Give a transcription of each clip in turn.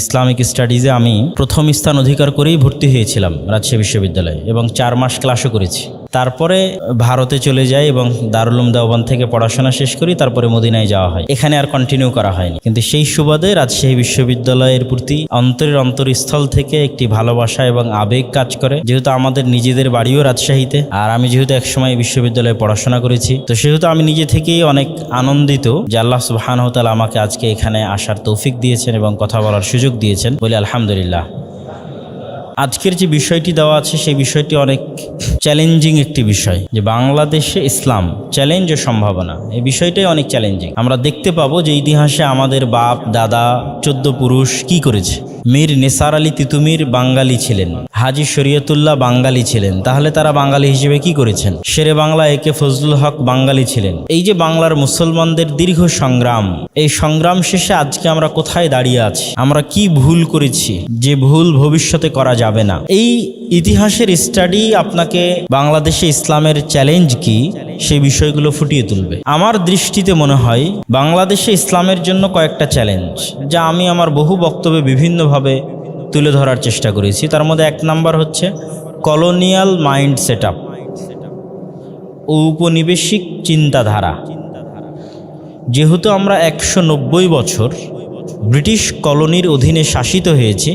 Islamic স্টাডিজে আমি প্রথম স্থান অধিকার করেই ভর্তি হয়েছিলাম রাজশাহী বিশ্ববিদ্যালয়ে এবং 4 মাস ক্লাসও করেছি। তারপরে ভারতে চলে যাই এবং দারুল উলুম দেওবন্দ থেকে পড়াশোনা শেষ করি। তারপরে মদিনায় যাওয়া হয়, এখানে আর কন্টিনিউ করা হয়নি। কিন্তু সেই সুবাদে রাজশাহী বিশ্ববিদ্যালয়ের প্রতি অন্তরস্থল থেকে একটি ভালোবাসা এবং আবেগ কাজ করে, যেহেতু আমাদের নিজেদের বাড়িও রাজশাহীতে, আর আমি যেহেতু একসময় বিশ্ববিদ্যালয়ে পড়াশোনা করেছি, তো সেহেতু আমি নিজে থেকেই অনেক আনন্দিত যে আল্লাহ সুবহানাহু ওয়া তাআলা আমাকে আজকে এখানে আসার তৌফিক দিয়েছেন এবং কথা বলার সুযোগ দিয়েছেন, বলি আলহামদুলিল্লাহ। আজকের যে বিষয়টি দেওয়া আছে সেই বিষয়টি অনেক চ্যালেঞ্জিং একটি বিষয়, যে বাংলাদেশে ইসলাম চ্যালেঞ্জ ও সম্ভাবনা, এই বিষয়টাই অনেক চ্যালেঞ্জিং। আমরা দেখতে পাবো যে ইতিহাসে আমাদের বাপ দাদা 14 পুরুষ কি করেছে। মীর নেসার আলী তিতুমির বাঙালি ছিলেন, হাজী শরীয়তুল্লাহ বাঙালি ছিলেন, তাহলে তারা বাঙালি হিসেবে কি করেছেন? শেরে বাংলা একে ফজলুল হক বাঙালি ছিলেন। এই যে বাংলার মুসলমানদের দীর্ঘ সংগ্রাম, এই সংগ্রাম শেষে আজকে আমরা কোথায় দাঁড়িয়ে আছি? আমরা কি ভুল করেছি যে ভুল ভবিষ্যতে করা যাবে না? এই ইতিহাসের স্টাডি আপনাকে বাংলাদেশে ইসলামের চ্যালেঞ্জ কি সেই বিষয়গুলো ফুটিয়ে তুলবে। আমার দৃষ্টিতে মনে হয় বাংলাদেশে ইসলামের জন্য কয়েকটা চ্যালেঞ্জ, যা আমি আমার বহু বক্তব্যে বিভিন্নভাবে তুলে ধরার চেষ্টা করেছি। তার মধ্যে 1 নাম্বার হচ্ছে কলোনিয়াল মাইন্ড সেটআপ, ঔপনিবেশিক চিন্তাধারা। যেহেতু আমরা 190 বছর ব্রিটিশ কলোনির অধীনে শাসিত হয়েছি,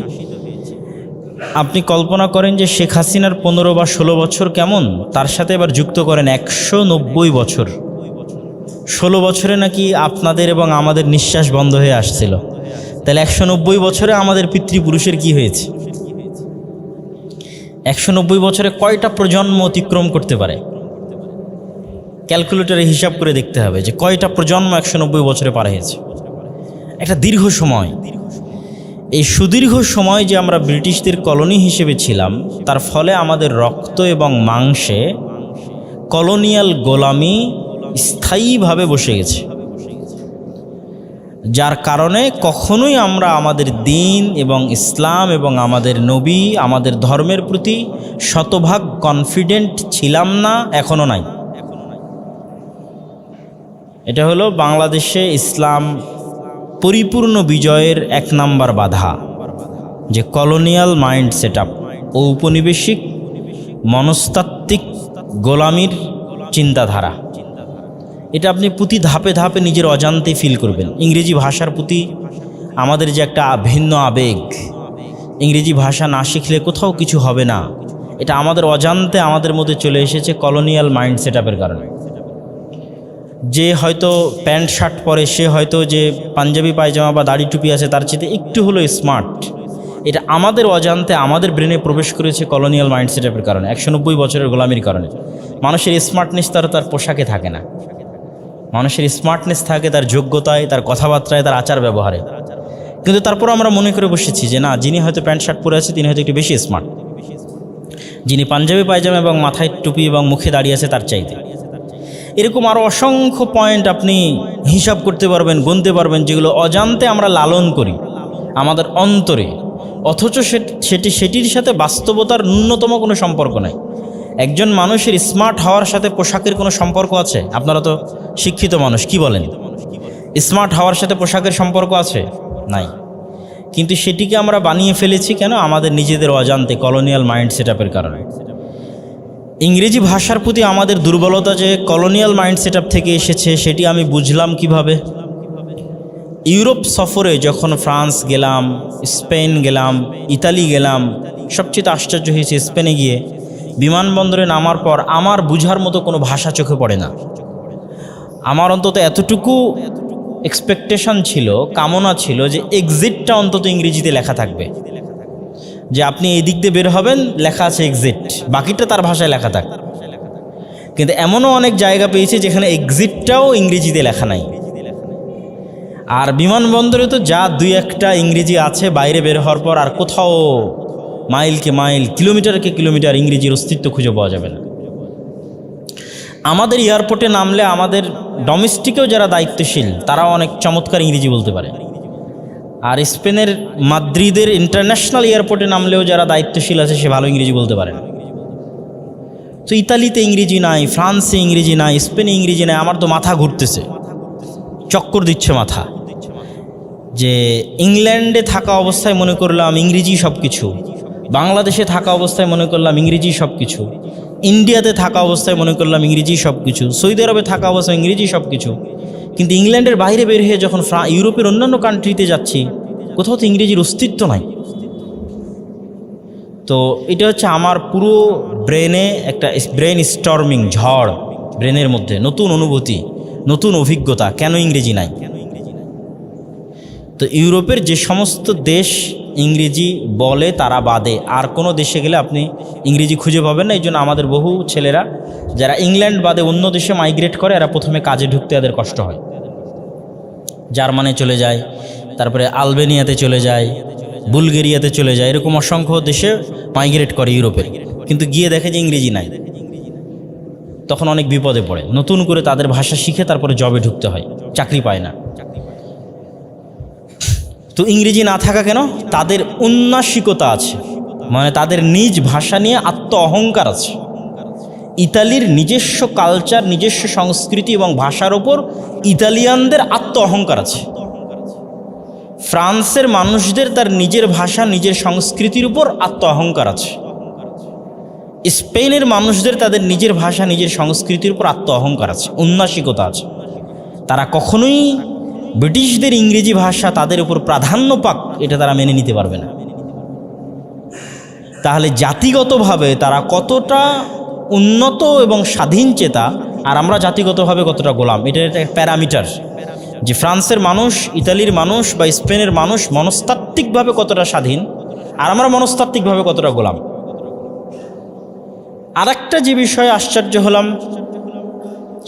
আপনি কল্পনা করেন যে শেখ হাসিনার 15 বা 16 বছর কেমন, তার সাথে এবার যুক্ত করেন 190 বছর। 16 বছরে নাকি আপনাদের এবং আমাদের নিঃশ্বাস বন্ধ হয়ে আসছিল, তাহলে 190 বছরে আমাদের পিতৃপুরুষের কি হয়েছে? 190 বছরে কয়টা প্রজন্ম অতিক্রম করতে পারে? ক্যালকুলেটরে হিসাব করে দেখতে হবে যে কয়টা প্রজন্ম 190 বছরে পার হয়েছে। একটা দীর্ঘ সময়। এই সুদীর্ঘ সময় যে আমরা ব্রিটিশদের কলোনি হিসেবে ছিলাম, তার ফলে আমাদের রক্ত এবং মাংসে কলোনিয়াল গোলামি স্থায়ীভাবে বসে গেছে, যার কারণে কখনোই আমরা আমাদের দ্বীন এবং ইসলাম এবং আমাদের নবী, আমাদের ধর্মের প্রতি শতভাগ কনফিডেন্ট ছিলাম না, এখনও নাই। এটা হলো বাংলাদেশে ইসলাম পরিপূর্ণ বিজয়ের 1 নাম্বার বাধা, যে কলোনিয়াল মাইন্ড সেটআপ, ঔপনিবেশিক মনস্তাত্ত্বিক গোলামির চিন্তাধারা। এটা আপনি প্রতি ধাপে ধাপে নিজের অজান্তে ফিল করবেন। ইংরেজি ভাষার প্রতি আমাদের যে একটা ভিন্ন আবেগ, ইংরেজি ভাষা না শিখলে কোথাও কিছু হবে না, এটা আমাদের অজান্তে আমাদের মধ্যে চলে এসেছে কলোনিয়াল মাইন্ড সেটআপের কারণে। যে হয়তো প্যান্ট শার্ট পরে, সে হয়তো যে পাঞ্জাবি পায়জামা বা দাড়ি টুপি আছে তার চেয়ে একটু হলো স্মার্ট, এটা আমাদের অজান্তে আমাদের ব্রেনে প্রবেশ করেছে কলোনিয়াল মাইন্ড সেটআপের কারণে, 190 বছরের গোলামির কারণে। মানুষের স্মার্টনেস তার পোশাকে থাকে না, মানুষের স্মার্টনেস থাকে তার যোগ্যতায়, তার কথাবার্তায়, তার আচার ব্যবহারে। কিন্তু তারপর আমরা মনে করে বসেছি যে না, যিনি হয়তো প্যান্ট শার্ট পরে আছে তিনি হয়তো একটু বেশি স্মার্ট, যিনি পাঞ্জাবি পায়জামা এবং মাথায় টুপি এবং মুখে দাঁড়িয়ে আছে তার চাইতে। এরকম আরও অসংখ্য পয়েন্ট আপনি হিসাব করতে পারবেন, গুনতে পারবেন, যেগুলো অজান্তে আমরা লালন করি আমাদের অন্তরে, অথচ সেটির সাথে বাস্তবতার ন্যূনতম কোনো সম্পর্ক নাই। একজন মানুষের স্মার্ট হওয়ার সাথে পোশাকের কোনো সম্পর্ক আছে? আপনারা তো শিক্ষিত মানুষ, কি বলেন? স্মার্ট হওয়ার সাথে পোশাকের সম্পর্ক আছে? নাই। কিন্তু সেটিকে আমরা বানিয়ে ফেলেছি কেন? আমাদের নিজেদের অজান্তে, কলোনিয়াল মাইন্ড সেটআপের কারণে। ইংরেজি ভাষার প্রতি আমাদের দুর্বলতা যে কলোনিয়াল মাইন্ড সেটআপ থেকে এসেছে, সেটি আমি বুঝলাম কিভাবে? ইউরোপ সফরে যখন ফ্রান্স গেলাম, স্পেন গেলাম, ইতালি গেলাম, সবচেয়ে আশ্চর্য হয়েছে স্পেনে গিয়ে বিমানবন্দরে নামার পর আমার বুঝার মতো কোনো ভাষা চোখে পড়ে না। আমার অন্তত এতটুকু এক্সপেকটেশন ছিল, কামনা ছিল যে এক্সিটটা অন্তত ইংরেজিতে লেখা থাকবে, যে আপনি এই দিক দিয়ে বের হবেন, লেখা আছে এক্সিট, বাকিটা তার ভাষায় লেখা থাক। কিন্তু এমনও অনেক জায়গা পেয়েছি যেখানে এক্সিটটাও ইংরেজিতে লেখা নাই। আর বিমানবন্দরে তো যা 2-1টা ইংরেজি আছে, বাইরে বের হওয়ার পর আর কোথাও মাইলকে মাইল, কিলোমিটারকে কিলোমিটার ইংরেজির অস্তিত্ব খুঁজে পাওয়া যাবে না। আমাদের এয়ারপোর্টে নামলে আমাদের ডোমেস্টিকেও যারা দায়িত্বশীল তারাও অনেক চমৎকার ইংরেজি বলতে পারে, আর স্পেনের মাদ্রিদের ইন্টারন্যাশনাল এয়ারপোর্টে নামলেও যারা দায়িত্বশীল আছে সে ভালো ইংরেজি বলতে পারে না। তো ইতালিতে ইংরেজি নাই, ফ্রান্সে ইংরেজি নাই, স্পেনে ইংরেজি নাই। আমার তো মাথা ঘুরতেছে, চক্কর দিচ্ছে মাথা। যে ইংল্যান্ডে থাকা অবস্থায় মনে করলাম ইংরেজি সব কিছু, বাংলাদেশে থাকা অবস্থায় মনে করলাম ইংরেজি সব কিছু, ইন্ডিয়াতে থাকা অবস্থায় মনে করলাম ইংরেজি সব কিছু, সৌদি আরবে থাকা অবস্থায় ইংরেজি সব কিছু, কিন্তু ইংল্যান্ডের বাইরে বের হয়ে যখন ইউরোপের অন্যান্য কান্ট্রিতে যাচ্ছি কোথাও তো ইংরেজির অস্তিত্ব নাই। তো এটা হচ্ছে আমার পুরো ব্রেনে একটা ব্রেন স্টর্মিং ঝড়, ব্রেনের মধ্যে নতুন অনুভূতি, নতুন অভিজ্ঞতা, কেন ইংরেজি নাই। তো ইউরোপের যে সমস্ত দেশ ইংরেজি বলে তারা বাদে আর কোনো দেশে গেলে আপনি ইংরেজি খুঁজে পাবেন না। এই জন্য আমাদের বহু ছেলেরা যারা ইংল্যান্ড বাদে অন্য দেশে মাইগ্রেট করে এরা প্রথমে কাজে ঢুকতে এদের কষ্ট হয়, জার্মানি চলে যায়, তারপরে আলবেনিয়াতে চলে যায়, বুলগেরিয়াতে চলে যায়, এরকম অসংখ্য দেশে মাইগ্রেট করে ইউরোপের, কিন্তু গিয়ে দেখে যে ইংরেজি নাই, তখন অনেক বিপদে পড়ে। নতুন করে তাদের ভাষা শিখে তারপরে জবে ঢুকতে হয়, চাকরি পায় না। তো ইংরেজি না থাকা কেন? তাদের উন্নাসিকতা আছে, মানে তাদের নিজ ভাষা নিয়ে আত্ম অহংকার আছে। ইতালির নিজস্ব কালচার, নিজস্ব সংস্কৃতি এবং ভাষার ওপর ইতালিয়ানদের আত্ম অহংকার আছে। ফ্রান্সের মানুষদের তার নিজের ভাষা, নিজের সংস্কৃতির উপর আত্ম অহংকার আছে। স্পেনের মানুষদের তাদের নিজের ভাষা, নিজের সংস্কৃতির উপর আত্ম অহংকার আছে, উন্নাসিকতা আছে। তারা কখনোই ব্রিটিশদের ইংরেজি ভাষা তাদের উপর প্রাধান্য পাক এটা তারা মেনে নিতে পারবে না। তাহলে জাতিগতভাবে তারা কতটা উন্নত এবং স্বাধীন চেতা, আর আমরা জাতিগতভাবে কতটা গোলাম, এটার একটা প্যারামিটার যে ফ্রান্সের মানুষ, ইতালির মানুষ বা স্পেনের মানুষ মনস্তাত্ত্বিকভাবে কতটা স্বাধীন আর আমরা মনস্তাত্ত্বিকভাবে কতটা গোলাম। আর একটা যে বিষয়ে আশ্চর্য হলাম,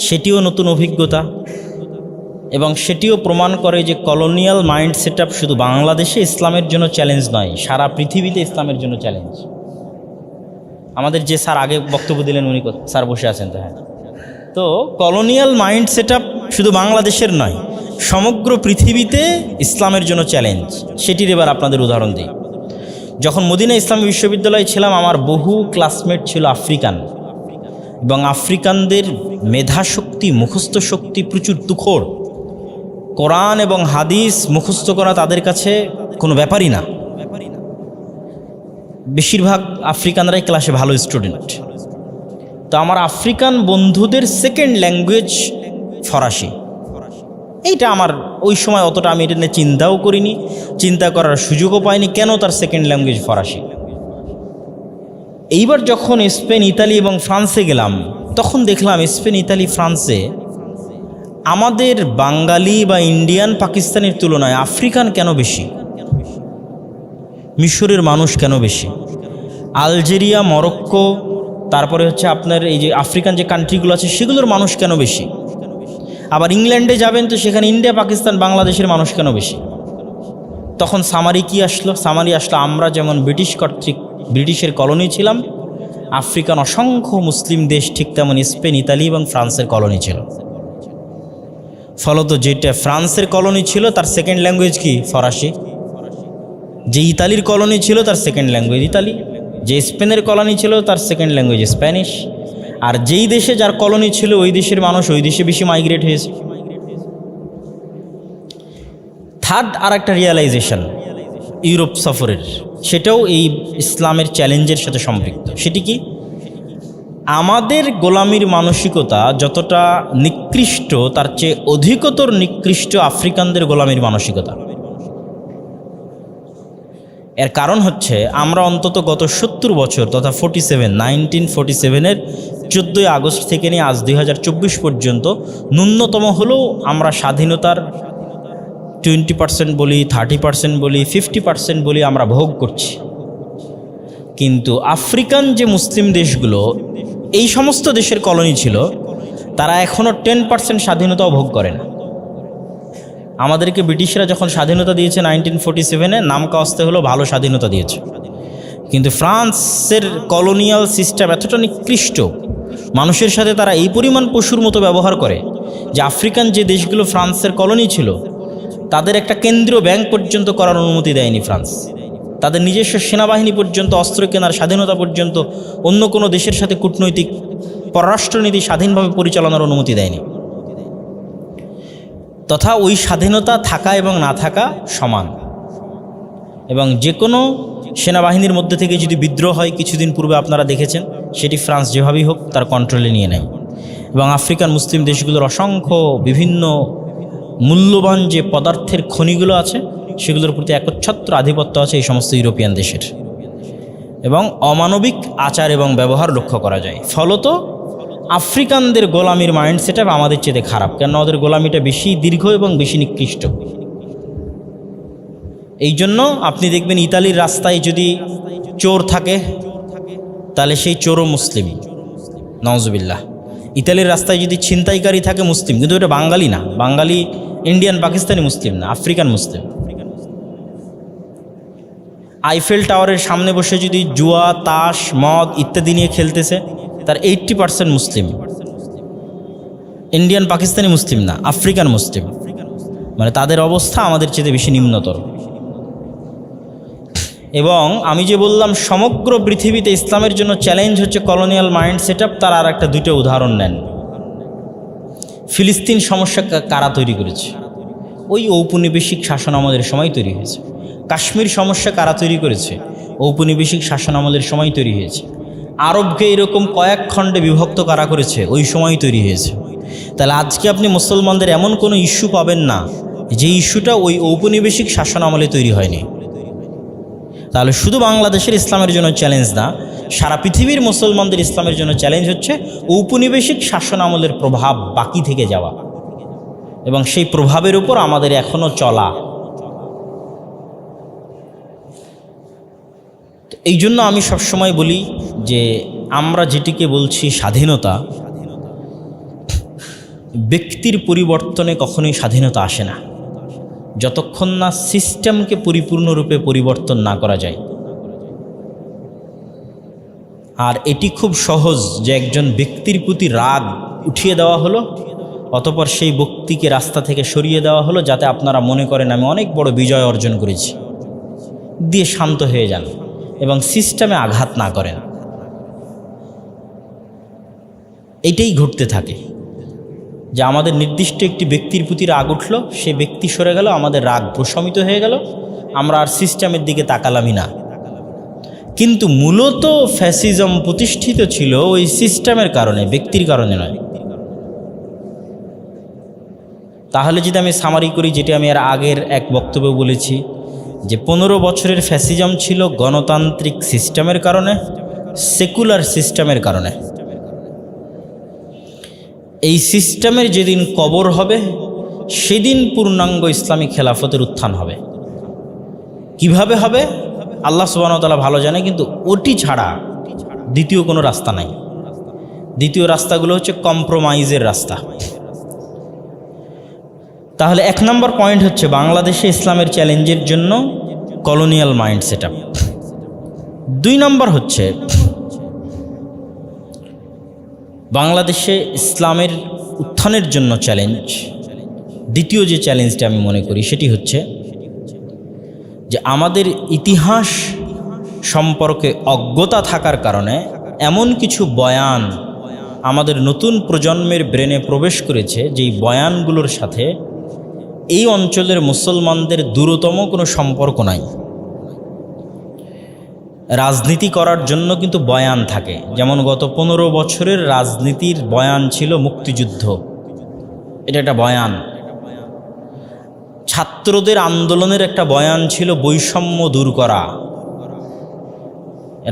সেটিও নতুন অভিজ্ঞতা এবং সেটিও প্রমাণ করে যে কলোনিয়াল মাইন্ড সেট আপ শুধু বাংলাদেশে ইসলামের জন্য চ্যালেঞ্জ নয়, সারা পৃথিবীতে ইসলামের জন্য চ্যালেঞ্জ। আমাদের যে স্যার আগে বক্তব্য দিলেন উনি স্যার বসে আছেন, তো হ্যাঁ, তো কলোনিয়াল মাইন্ড সেট আপ শুধু বাংলাদেশের নয়, সমগ্র পৃথিবীতে ইসলামের জন্য চ্যালেঞ্জ। সেটির এবার আপনাদের উদাহরণ দিই। যখন মদিনা ইসলামী বিশ্ববিদ্যালয়ে ছিলাম, আমার বহু ক্লাসমেট ছিল আফ্রিকান, এবং আফ্রিকানদের মেধাশক্তি, মুখস্থ শক্তি প্রচুর তুখোড়। কোরআন এবং হাদিস মুখস্থ করা তাদের কাছে কোনো ব্যাপারই না। বেশিরভাগ আফ্রিকানরাই ক্লাসে ভালো স্টুডেন্ট। তো আমার আফ্রিকান বন্ধুদের সেকেন্ড ল্যাঙ্গুয়েজ ফরাসি। এইটা আমার ওই সময় অতটা আমি এটা নিয়ে চিন্তাও করিনি, চিন্তা করার সুযোগও পাইনি কেন তার সেকেন্ড ল্যাঙ্গুয়েজ ফরাসি। এইবার যখন স্পেন, ইতালি এবং ফ্রান্সে গেলাম, তখন দেখলাম স্পেন, ইতালি, ফ্রান্সে আমাদের বাঙালি বা ইন্ডিয়ান, পাকিস্তানের তুলনায় আফ্রিকান কেন বেশি, মিশরের মানুষ কেন বেশি, আলজেরিয়া, মরক্কো, তারপরে হচ্ছে আপনার এই যে আফ্রিকান যে কান্ট্রিগুলো আছে সেগুলোর মানুষ কেন বেশি। আবার ইংল্যান্ডে যাবেন তো সেখানে ইন্ডিয়া, পাকিস্তান, বাংলাদেশের মানুষ কেন বেশি। তখন সামারি কি আসলো? সামারি আসলো আমরা যেমন ব্রিটিশের কলোনি ছিলাম, আফ্রিকান অসংখ্য মুসলিম দেশ ঠিক তেমন স্পেন, ইতালি এবং ফ্রান্সের কলোনি ছিল। ফলত যেটা ফ্রান্সের কলোনি ছিল তার সেকেন্ড ল্যাঙ্গুয়েজ কি? ফরাসি। যে ইতালির কলোনি ছিল তার সেকেন্ড ল্যাঙ্গুয়েজ ইতালি, যে স্পেনের কলোনি ছিল তার সেকেন্ড ল্যাঙ্গুয়েজ স্প্যানিশ, আর যেই দেশে যার কলোনি ছিল ওই দেশের মানুষ ওই দেশে বেশি মাইগ্রেট হয়েছে। থার্ড আর একটা রিয়ালাইজেশন ইউরোপ সফরের, সেটাও এই ইসলামের চ্যালেঞ্জের সাথে সম্পৃক্ত। সেটি কি? আমাদের গোলামির মানসিকতা যতটা নিকৃষ্ট তার চেয়ে অধিকতর নিকৃষ্ট আফ্রিকানদের গোলামির মানসিকতা। এর কারণ হচ্ছে আমরা অন্তত গত 70 বছর তথা 1947-এর 14ই আগস্ট থেকে নিয়ে আজ 2024 পর্যন্ত ন্যূনতম হলেও আমরা স্বাধীনতার 20% বলি, 30% বলি, 50% বলি আমরা ভোগ করছি। কিন্তু আফ্রিকান যে মুসলিম দেশগুলো এই সমস্ত দেশের কলোনি ছিল, তারা এখনও 10% স্বাধীনতাও ভোগ করে না। আমাদেরকে ব্রিটিশরা যখন স্বাধীনতা দিয়েছে 1947-এ, নাম কাস্তে হলো ভালো স্বাধীনতা দিয়েছে, কিন্তু ফ্রান্সের কলোনিয়াল সিস্টেম এতটা নিকৃষ্ট, মানুষের সাথে তারা এই পরিমাণ পশুর মতো ব্যবহার করে যে আফ্রিকান যে দেশগুলো ফ্রান্সের কলোনি ছিল তাদের একটা কেন্দ্রীয় ব্যাংক পর্যন্ত করার অনুমতি দেয়নি ফ্রান্স। তাদের নিজস্ব সেনাবাহিনী পর্যন্ত, অস্ত্র কেনার স্বাধীনতা পর্যন্ত, অন্য কোনো দেশের সাথে কূটনৈতিক পররাষ্ট্রনীতি স্বাধীনভাবে পরিচালনার অনুমতি দেয়নি। তথা ওই স্বাধীনতা থাকা এবং না থাকা সমান। এবং যে কোনো সেনাবাহিনীর মধ্যে থেকে যদি বিদ্রোহ হয়, কিছুদিন পূর্বে আপনারা দেখেছেন, সেটি ফ্রান্স যেভাবেই হোক তার কন্ট্রোলে নিয়ে নেয়। এবং আফ্রিকান মুসলিম দেশগুলোর অসংখ্য বিভিন্ন মূল্যবান যে পদার্থের খনিগুলো আছে সেগুলোর প্রতি একচ্ছত্র আধিপত্য আছে এই সমস্ত ইউরোপিয়ান দেশের, এবং অমানবিক আচার এবং ব্যবহার লক্ষ্য করা যায়। ফলত আফ্রিকানদের গোলামির মাইন্ড সেট আপ আমাদের চেয়ে খারাপ, কেন ওদের গোলামিটা বেশি দীর্ঘ এবং বেশি নিকৃষ্ট। এই জন্য আপনি দেখবেন ইতালির রাস্তায় যদি চোর থাকে তাহলে সেই চোরও মুসলিম, নওজুবিল্লাহ। ইতালির রাস্তায় যদি ছিনতাইকারী থাকে মুসলিম, কিন্তু এটা বাঙালি না, বাঙালি ইন্ডিয়ান পাকিস্তানি মুসলিম না, আফ্রিকান মুসলিম। আইফেল টাওয়ারের সামনে বসে যদি জুয়া, তাস, মদ ইত্যাদি নিয়ে খেলতেছে, তার 80% মুসলিম, ইন্ডিয়ান পাকিস্তানি মুসলিম না, আফ্রিকান মুসলিম। মানে তাদের অবস্থা আমাদের চেয়ে বেশি নিম্নতর। এবং আমি যে বললাম সমগ্র পৃথিবীতে ইসলামের জন্য চ্যালেঞ্জ হচ্ছে কলোনিয়াল মাইন্ড সেট আপ, তার আর একটা দুটো উদাহরণ নেন। ফিলিস্তিন সমস্যা কারা তৈরি করেছে? ওই ঔপনিবেশিক শাসন আমলের সময় তৈরি হয়েছে। কাশ্মীর সমস্যা কারা তৈরি করেছে? ঔপনিবেশিক শাসন আমলের সময় তৈরি হয়েছে। আরবকে এরকম কয়েক খণ্ডে বিভক্ত কারা করেছে? ওই সময় তৈরি হয়েছে। তাহলে আজকে আপনি মুসলমানদের এমন কোনো ইস্যু পাবেন না যে ইস্যুটা ওই ঔপনিবেশিক শাসন আমলে তৈরি হয়নি। তাহলে শুধু বাংলাদেশের ইসলামের জন্য চ্যালেঞ্জ না, সারা পৃথিবীর মুসলমানদের ইসলামের জন্য চ্যালেঞ্জ হচ্ছে ঔপনিবেশিক শাসন আমলের প্রভাব বাকি থেকে যাওয়া এবং সেই প্রভাবের উপর আমাদের এখনও চলা। এই জন্য আমি সবসময় বলি যে আমরা যেটিকে বলছি স্বাধীনতা, ব্যক্তির পরিবর্তনে কখনোই স্বাধীনতা আসে না যতক্ষণ না সিস্টেমকে পরিপূর্ণরূপে পরিবর্তন না করা যায়। আর এটি খুব সহজ যে একজন ব্যক্তির প্রতি রাগ উঠিয়ে দেওয়া হলো, অতঃপর সেই ব্যক্তিকে রাস্তা থেকে সরিয়ে দেওয়া হলো যাতে আপনারা মনে করেন আমি অনেক বড় বিজয় অর্জন করেছি, দিয়ে শান্ত হয়ে যান এবং সিস্টেমে আঘাত না করেন। এটাই ঘটতে থাকে যে আমাদের নির্দিষ্ট একটি ব্যক্তির প্রতি রাগ উঠল, সে ব্যক্তি সরে গেল, আমাদের রাগ প্রশমিত হয়ে গেল, আমরা আর সিস্টেমের দিকে তাকালামই না। কিন্তু মূলত ফ্যাসিজম প্রতিষ্ঠিত ছিল ওই সিস্টেমের কারণে, ব্যক্তির কারণে নয়। তাহলে যদি আমি সামারি করি, যেটি আমি এর আগের এক বক্তব্যে বলেছি, যে 15 বছরের ফ্যাসিজম ছিল গণতান্ত্রিক সিস্টেমের কারণে, সেকুলার সিস্টেমের কারণে। এই সিস্টেমের যেদিন কবর হবে সেদিন পূর্ণাঙ্গ ইসলামী খেলাফতের উত্থান হবে। কিভাবে হবে আল্লাহ সুবহানাহু ওয়া তাআলা ভালো জানে, কিন্তু ওটি ছাড়া দ্বিতীয় কোনো রাস্তা নাই। দ্বিতীয় রাস্তাগুলো হচ্ছে কম্প্রোমাইজের রাস্তা। তাহলে 1 নম্বর পয়েন্ট হচ্ছে বাংলাদেশে ইসলামের চ্যালেঞ্জের জন্য কলোনিয়াল মাইন্ড সেট আপ। 2 নম্বর হচ্ছে বাংলাদেশে ইসলামের উত্থানের জন্য চ্যালেঞ্জ। দ্বিতীয় যে চ্যালেঞ্জটা আমি মনে করি সেটি হচ্ছে যে আমাদের ইতিহাস সম্পর্কে অজ্ঞতা থাকার কারণে এমন কিছু বয়ান আমাদের নতুন প্রজন্মের ব্রেনে প্রবেশ করেছে যেই বয়ানগুলোর সাথে এই অঞ্চলের মুসলমানদের দূরতম কোনো সম্পর্ক নাই। রাজনীতি করার জন্য কিন্তু বয়ান থাকে, যেমন গত 15 বছরের রাজনীতির বয়ান ছিল মুক্তিযুদ্ধ, এটা একটা বয়ান। ছাত্রদের আন্দোলনের একটা বয়ান ছিল বৈষম্য দূর করা,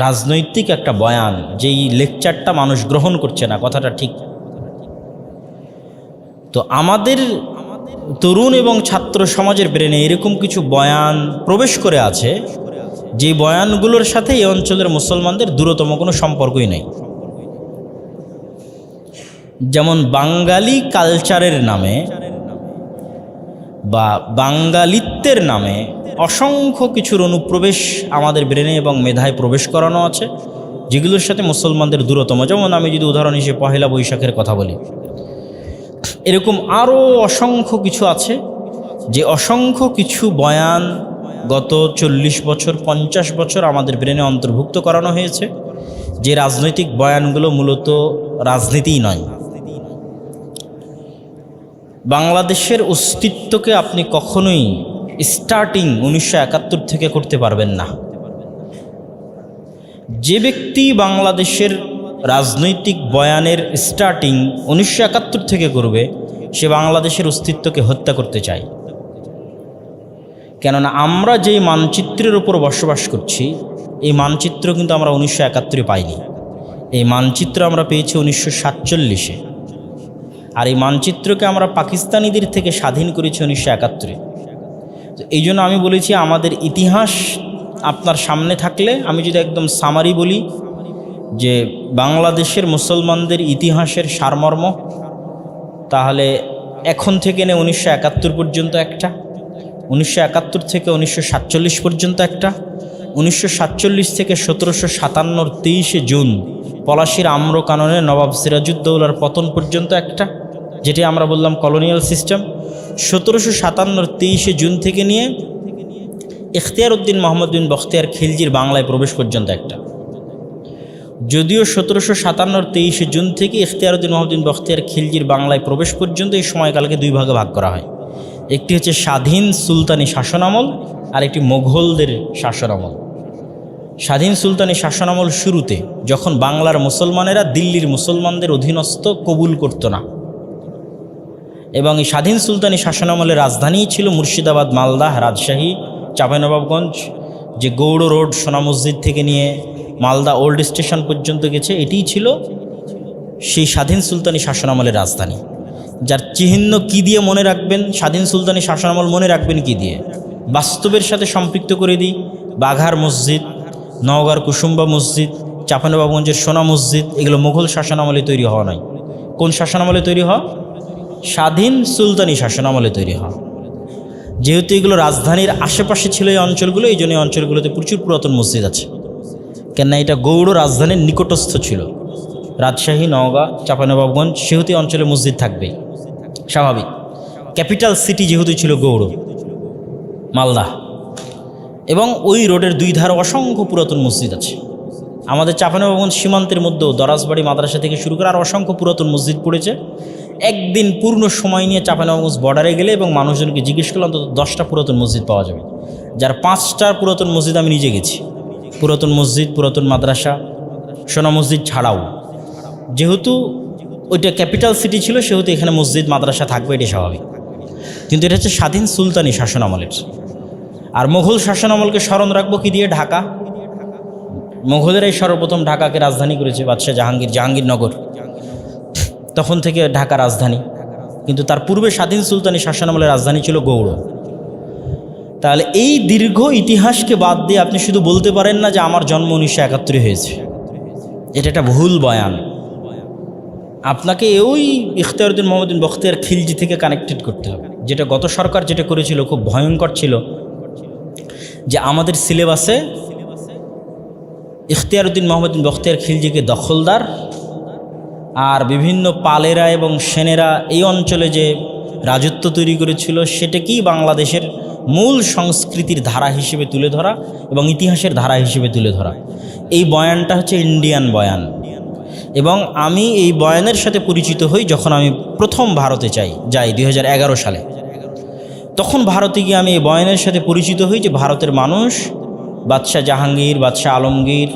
রাজনৈতিক একটা বয়ান, যেই লেকচারটা মানুষ গ্রহণ করছে না, কথাটা ঠিক। তো আমাদের তরুণ এবং ছাত্র সমাজের ব্রেনে এরকম কিছু বয়ান প্রবেশ করে আছে যে বয়ানগুলোর সাথে এই অঞ্চলের মুসলমানদের দূরতম কোনো সম্পর্কই নেই। যেমন বাঙালি কালচারের নামে বা বাঙালিত্বের নামে অসংখ্য কিছুর অনুপ্রবেশ আমাদের ব্রেনে এবং মেধায় প্রবেশ করানো আছে, যেগুলোর সাথে মুসলমানদের দূরতম। যেমন আমি যদি উদাহরণ হিসেবে পহেলা বৈশাখের কথা বলি, এরকম আরও অসংখ্য কিছু আছে, যে অসংখ্য কিছু বয়ান গত 40 বছর 50 বছর আমাদের ব্রেনে অন্তর্ভুক্ত করানো হয়েছে, যে রাজনৈতিক বয়ানগুলো মূলত রাজনীতিই নয়। বাংলাদেশের অস্তিত্বকে আপনি কখনোই স্টার্টিং 1971 থেকে করতে পারবেন না। যে ব্যক্তি বাংলাদেশের রাজনৈতিক বয়ানের স্টার্টিং 1971 থেকে করবে, সে বাংলাদেশের অস্তিত্বকে হত্যা করতে চায়। কেননা আমরা যেই মানচিত্রের উপর বসবাস করছি, এই মানচিত্র কিন্তু আমরা 1971 পাইনি। এই মানচিত্র আমরা পেয়েছি 1947-এ। আর এই মানচিত্রকে আমরা পাকিস্তানিদের থেকে স্বাধীন করেছি 1971-এ। তো এই জন্য আমি বলেছি, আমাদের ইতিহাস আপনার সামনে থাকলে, আমি যদি একদম সামারি বলি যে বাংলাদেশের মুসলমানদের ইতিহাসের সারমর্ম, তাহলে এখন থেকে নে 1971 পর্যন্ত একটা, 1971 থেকে 1947 পর্যন্ত একটা, 1947 থেকে 1757 23শে জুন পলাশির আম্র কাননে নবাব সিরাজউদ্দৌলার পতন পর্যন্ত একটা, যেটি আমরা বললাম কলোনিয়াল সিস্টেম। 1757 23শে জুন থেকে নিয়ে ইখতিয়ার উদ্দিন মোহাম্মদ বিন বখতিয়ার খিলজির বাংলায় প্রবেশ পর্যন্ত একটা। যদিও 1757 23শে জুন থেকে ইখতিয়ার উদ্দিন মোহাম্মদ বিন বখতিয়ার খিলজির বাংলায় প্রবেশ পর্যন্ত এই সময়কালকে দুই ভাগে ভাগ করা হয়। একটি হচ্ছে স্বাধীন সুলতানি শাসনামল, আর একটি মোঘলদের শাসনামল। স্বাধীন সুলতানি শাসনামল শুরুতে যখন বাংলার মুসলমানেরা দিল্লির মুসলমানদের অধীনস্থ কবুল করত না, এবং এই স্বাধীন সুলতানি শাসনামলের রাজধানী ছিল মুর্শিদাবাদ, মালদাহ, রাজশাহী, চাঁপাইনবাবগঞ্জ। যে গৌড় রোড সোনা মসজিদ থেকে নিয়ে মালদা ওল্ড স্টেশন পর্যন্ত গেছে, এটিই ছিল সেই স্বাধীন সুলতানি শাসনামলের রাজধানী। যার চিহ্ন কি দিয়ে মনে রাখবেন স্বাধীন সুলতানি শাসনামল, মনে রাখবেন কি দিয়ে? বাস্তবের সাথে সম্পৃক্ত করে দিই। বাঘার মসজিদ, নওগাঁর কুসুম্বা মসজিদ, চাঁপাইনবাবগঞ্জের সোনা মসজিদ, এগুলো মুঘল শাসনামলে তৈরি হওয়া নয়। কোন শাসনামলে তৈরি হওয়া? স্বাধীন সুলতানি শাসনামলে তৈরি হওয়া। যেহেতু এগুলো রাজধানীর আশেপাশে ছিল এই অঞ্চলগুলো, এই জন্য এই অঞ্চলগুলোতে প্রচুর পুরাতন মসজিদ আছে। কেননা এটা গৌড় রাজধানীর নিকটস্থ ছিল। রাজশাহী, নওগাঁ, চাঁপাইনবাবগঞ্জ, সেহেতু এই অঞ্চলে মসজিদ থাকবেই, স্বাভাবিক। ক্যাপিটাল সিটি যেহেতু ছিল গৌড়, মালদা, এবং ওই রোডের দুই ধারে অসংখ্য পুরাতন মসজিদ আছে। আমাদের চাঁপাইনবাবগঞ্জ সীমান্তের মধ্যেও দরাজবাড়ি মাদ্রাসা থেকে শুরু করে আর অসংখ্য পুরাতন মসজিদ পড়েছে। একদিন পূর্ণ সময় নিয়ে চাঁপাইনবাবগঞ্জ বর্ডারে গেলে এবং মানুষজনকে জিজ্ঞেস করলে অন্তত 10টা পুরাতন মসজিদ পাওয়া যাবে, যার 5টার পুরাতন মসজিদ আমি নিজে গেছি। পুরাতন মসজিদ, পুরাতন মাদ্রাসা, সোনা মসজিদ ছাড়াও, যেহেতু ওইটা ক্যাপিটাল সিটি ছিল, সেহেতু এখানে মসজিদ মাদ্রাসা থাকবে, এটি স্বাভাবিক। কিন্তু এটা হচ্ছে স্বাধীন সুলতানি শাসনামলের। আর মুঘল শাসনামলকে স্মরণ রাখবো কি দিয়ে? ঢাকা। মুঘলেরাই সর্বপ্রথম ঢাকাকে রাজধানী করেছে, বাদশাহ জাহাঙ্গীরনগর, তখন থেকে ঢাকা রাজধানী। কিন্তু তার পূর্বে স্বাধীন সুলতানি শাসনামলের রাজধানী ছিল গৌড়। তাহলে এই দীর্ঘ ইতিহাসকে বাদ দিয়ে আপনি শুধু বলতে পারেন না যে আমার জন্ম 1971 হয়েছে, এটা একটা ভুল বয়ান। আপনাকে ওই ইখতিয়ার উদ্দিন মোহাম্মদ বিন বখতিয়ার খিলজি থেকে কানেক্টেড করতে হবে। যেটা গত সরকার যেটা করেছিল খুব ভয়ঙ্কর ছিল, যে আমাদের সিলেবাসে ইখতিয়ার উদ্দিন মোহাম্মদ বিন বখতিয়ার খিলজিকে দখলদার আর বিভিন্ন পালেরা এবং সেনেরা এই অঞ্চলে যে রাজত্ব তৈরি করেছিল, সেটাকেই বাংলাদেশের মূল সংস্কৃতির ধারা হিসেবে তুলে ধরা এবং ইতিহাসের ধারা হিসেবে তুলে ধরা। এই বয়ানটা হচ্ছে ইন্ডিয়ান বয়ান। এবং আমি এই বয়ানের সাথে পরিচিত হই যখন আমি প্রথম ভারতে যাই 2011 সালে। তখন ভারতে গিয়ে আমি এই বয়ানের সাথে পরিচিত হই যে ভারতের মানুষ বাদশাহ জাহাঙ্গীর, বাদশাহ আলমগীর,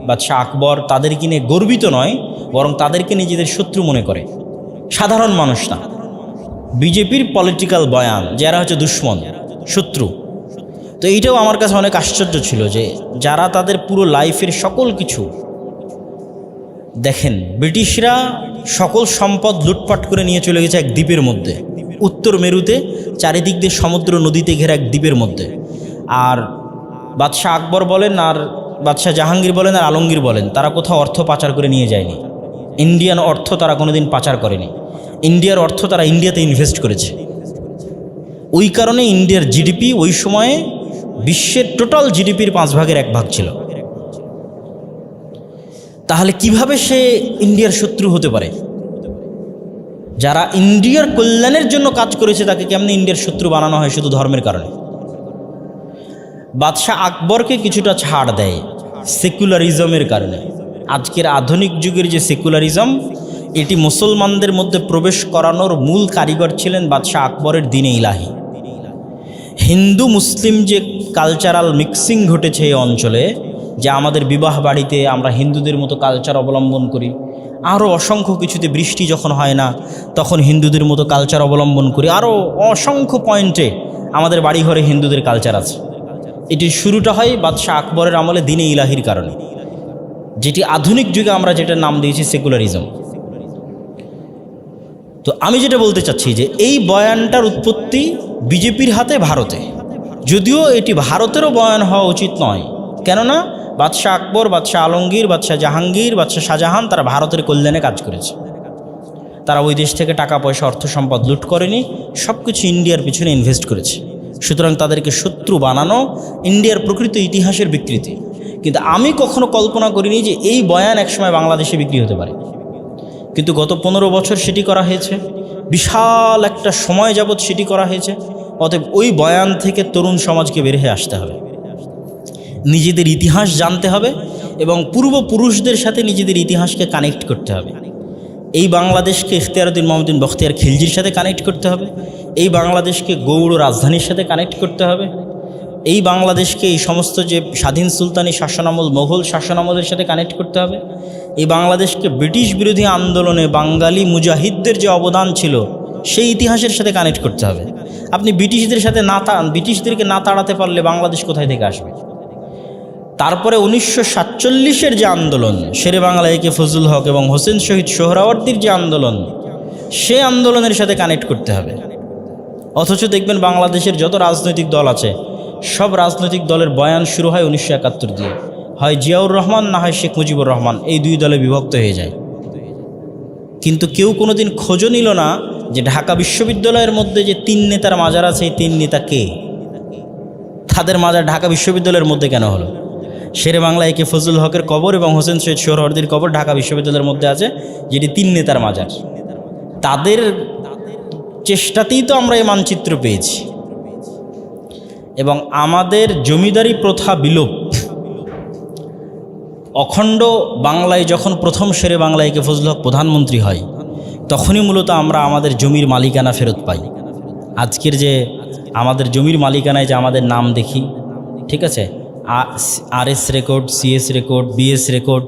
বাদশাহ আকবর তাদেরকে নিয়ে গর্বিত নয়, বরং তাদেরকে নিজেদের শত্রু মনে করে। সাধারণ মানুষ না, বিজেপির পলিটিক্যাল বয়ান, যারা হচ্ছে দুশ্মন, শত্রু। তো এইটাও আমার কাছে অনেক আশ্চর্য ছিল যে যারা তাদের পুরো লাইফের সকল কিছু, দেখেন ব্রিটিশরা সকল সম্পদ লুটপাট করে নিয়ে চলে গেছে এক দ্বীপের মধ্যে, উত্তর মেরুতে, চারিদিক দিয়ে সমুদ্র নদীতে ঘেরা এক দ্বীপের মধ্যে। আর বাদশাহ আকবর বলেন আর বাদশাহ জাহাঙ্গীর বলেন আর আলমগীর বলেন, তারা কোথাও অর্থ পাচার করে নিয়ে যায়নি। ইন্ডিয়ান অর্থ তারা কোনোদিন পাচার করেনি। ইন্ডিয়ার অর্থ তারা ইন্ডিয়াতে ইনভেস্ট করেছে। ওই কারণে ইন্ডিয়ার জিডিপি ওই সময়ে বিশ্বের টোটাল জিডিপির 1/5 ছিল। তাহলে কিভাবে সে ইন্ডিয়ার শত্রু হতে পারে? যারা ইন্ডিয়ার কল্যাণের জন্য কাজ করেছে তাকে কেমনে ইন্ডিয়ার শত্রু বানানো হয় শুধু ধর্মের কারণে? বাদশাহ আকবরকে কিছুটা ছাড় দেয় সেকুলারিজমের কারণে। আজকের আধুনিক যুগের যে সেকুলারিজম, এটি মুসলমানদের মধ্যে প্রবেশ করানোর মূল কারিগর ছিলেন বাদশাহ আকবরের দ্বীনে ইলাহি। হিন্দু মুসলিম যে কালচারাল মিক্সিং ঘটেছে এই অঞ্চলে, যে আমাদের বিবাহ বাড়িতে আমরা হিন্দুদের মতো কালচার অবলম্বন করি, আরও অসংখ্য কিছুতে বৃষ্টি যখন হয় না তখন হিন্দুদের মতো কালচার অবলম্বন করি, আরও অসংখ্য পয়েন্টে আমাদের বাড়িঘরে হিন্দুদের কালচার আছে। এটির শুরুটা হয় বাদশাহ আকবরের আমলে দ্বীনে ইলাহির কারণে, যেটি আধুনিক যুগে আমরা যেটা নাম দিয়েছি সেকুলারিজম। তো আমি যেটা বলতে চাচ্ছি যে এই বয়ানটার উৎপত্তি বিজেপির হাতে ভারতে, যদিও এটি ভারতেরও বয়ান হওয়া উচিত নয়। কেননা বাদশাহ আকবর, বাদশাহ আলমগীর, বাদশাহ জাহাঙ্গীর, বাদশাহ শাহজাহান তারা ভারতের কল্যাণে কাজ করেছে। তারা ওই দেশ থেকে টাকা পয়সা অর্থ সম্পদ লুট করেনি, সব কিছু ইন্ডিয়ার পিছনে ইনভেস্ট করেছে। সুতরাং তাদেরকে শত্রু বানানো ইন্ডিয়ার প্রকৃত ইতিহাসের বিকৃতি। কিন্তু আমি কখনো কল্পনা করিনি যে এই বয়ান একসময় বাংলাদেশে বিক্রি হতে পারে, কিন্তু গত 15 বছর সেটি করা হয়েছে, বিশাল একটা সময় যাবৎ সেটি করা হয়েছে। অতএব ওই বয়ান থেকে তরুণ সমাজকে বের হয়ে আসতে হবে, নিজেদের ইতিহাস জানতে হবে এবং পূর্বপুরুষদের সাথে নিজেদের ইতিহাসকে কানেক্ট করতে হবে। এই বাংলাদেশকে ইখতিয়ারউদ্দিন মোহাম্মদ বখতিয়ার খিলজির সাথে কানেক্ট করতে হবে, এই বাংলাদেশকে গৌড় রাজধানীর সাথে কানেক্ট করতে হবে, এই বাংলাদেশকে এই সমস্ত যে স্বাধীন সুলতানি শাসনামল, মোগল শাসনামলের সাথে কানেক্ট করতে হবে, এই বাংলাদেশকে ব্রিটিশ বিরোধী আন্দোলনে বাঙালি মুজাহিদদের যে অবদান ছিল সেই ইতিহাসের সাথে কানেক্ট করতে হবে। আপনি ব্রিটিশদের সাথে ব্রিটিশদেরকে না তাড়াতে পারলে বাংলাদেশ কোথায় থেকে আসবে? তারপরে 1947-এর যে আন্দোলন, শেরে বাংলা একে ফজলুল হক এবং হোসেন শহীদ সোহরাওয়ার্দীর যে আন্দোলন, সে আন্দোলনের সাথে কানেক্ট করতে হবে। অথচ দেখবেন বাংলাদেশের যত রাজনৈতিক দল আছে সব রাজনৈতিক দলের বয়ান শুরু হয় 1971 দিয়ে, হয় জিয়াউর রহমান না হয় শেখ মুজিবুর রহমান, এই দুই দলে বিভক্ত হয়ে যায়। কিন্তু কেউ কোনোদিন খোঁজও নিল না যে ঢাকা বিশ্ববিদ্যালয়ের মধ্যে যে 3 নেতার মাজার আছে, এই 3 নেতা কে, তাদের মাজার ঢাকা বিশ্ববিদ্যালয়ের মধ্যে কেন হলো? শেরে বাংলা একে ফজলুল হকের কবর এবং হোসেন শহীদ সোহরাওয়ার্দীর কবর ঢাকা বিশ্ববিদ্যালয়ের মধ্যে আছে, যেটি 3 নেতার মাজার। তাদের চেষ্টাতেই তো আমরা এই মানচিত্র পেয়েছি। এবং আমাদের জমিদারি প্রথা বিলোপ, অখণ্ড বাংলায় যখন প্রথম শেরে বাংলা একে ফজলুল হক প্রধানমন্ত্রী হয়, তখনই মূলত আমরা আমাদের জমির মালিকানা ফেরত পাই। আজকের যে আমাদের জমির মালিকানায় যে আমাদের নাম দেখি, ঠিক আছে, RS record, CS record, BS record,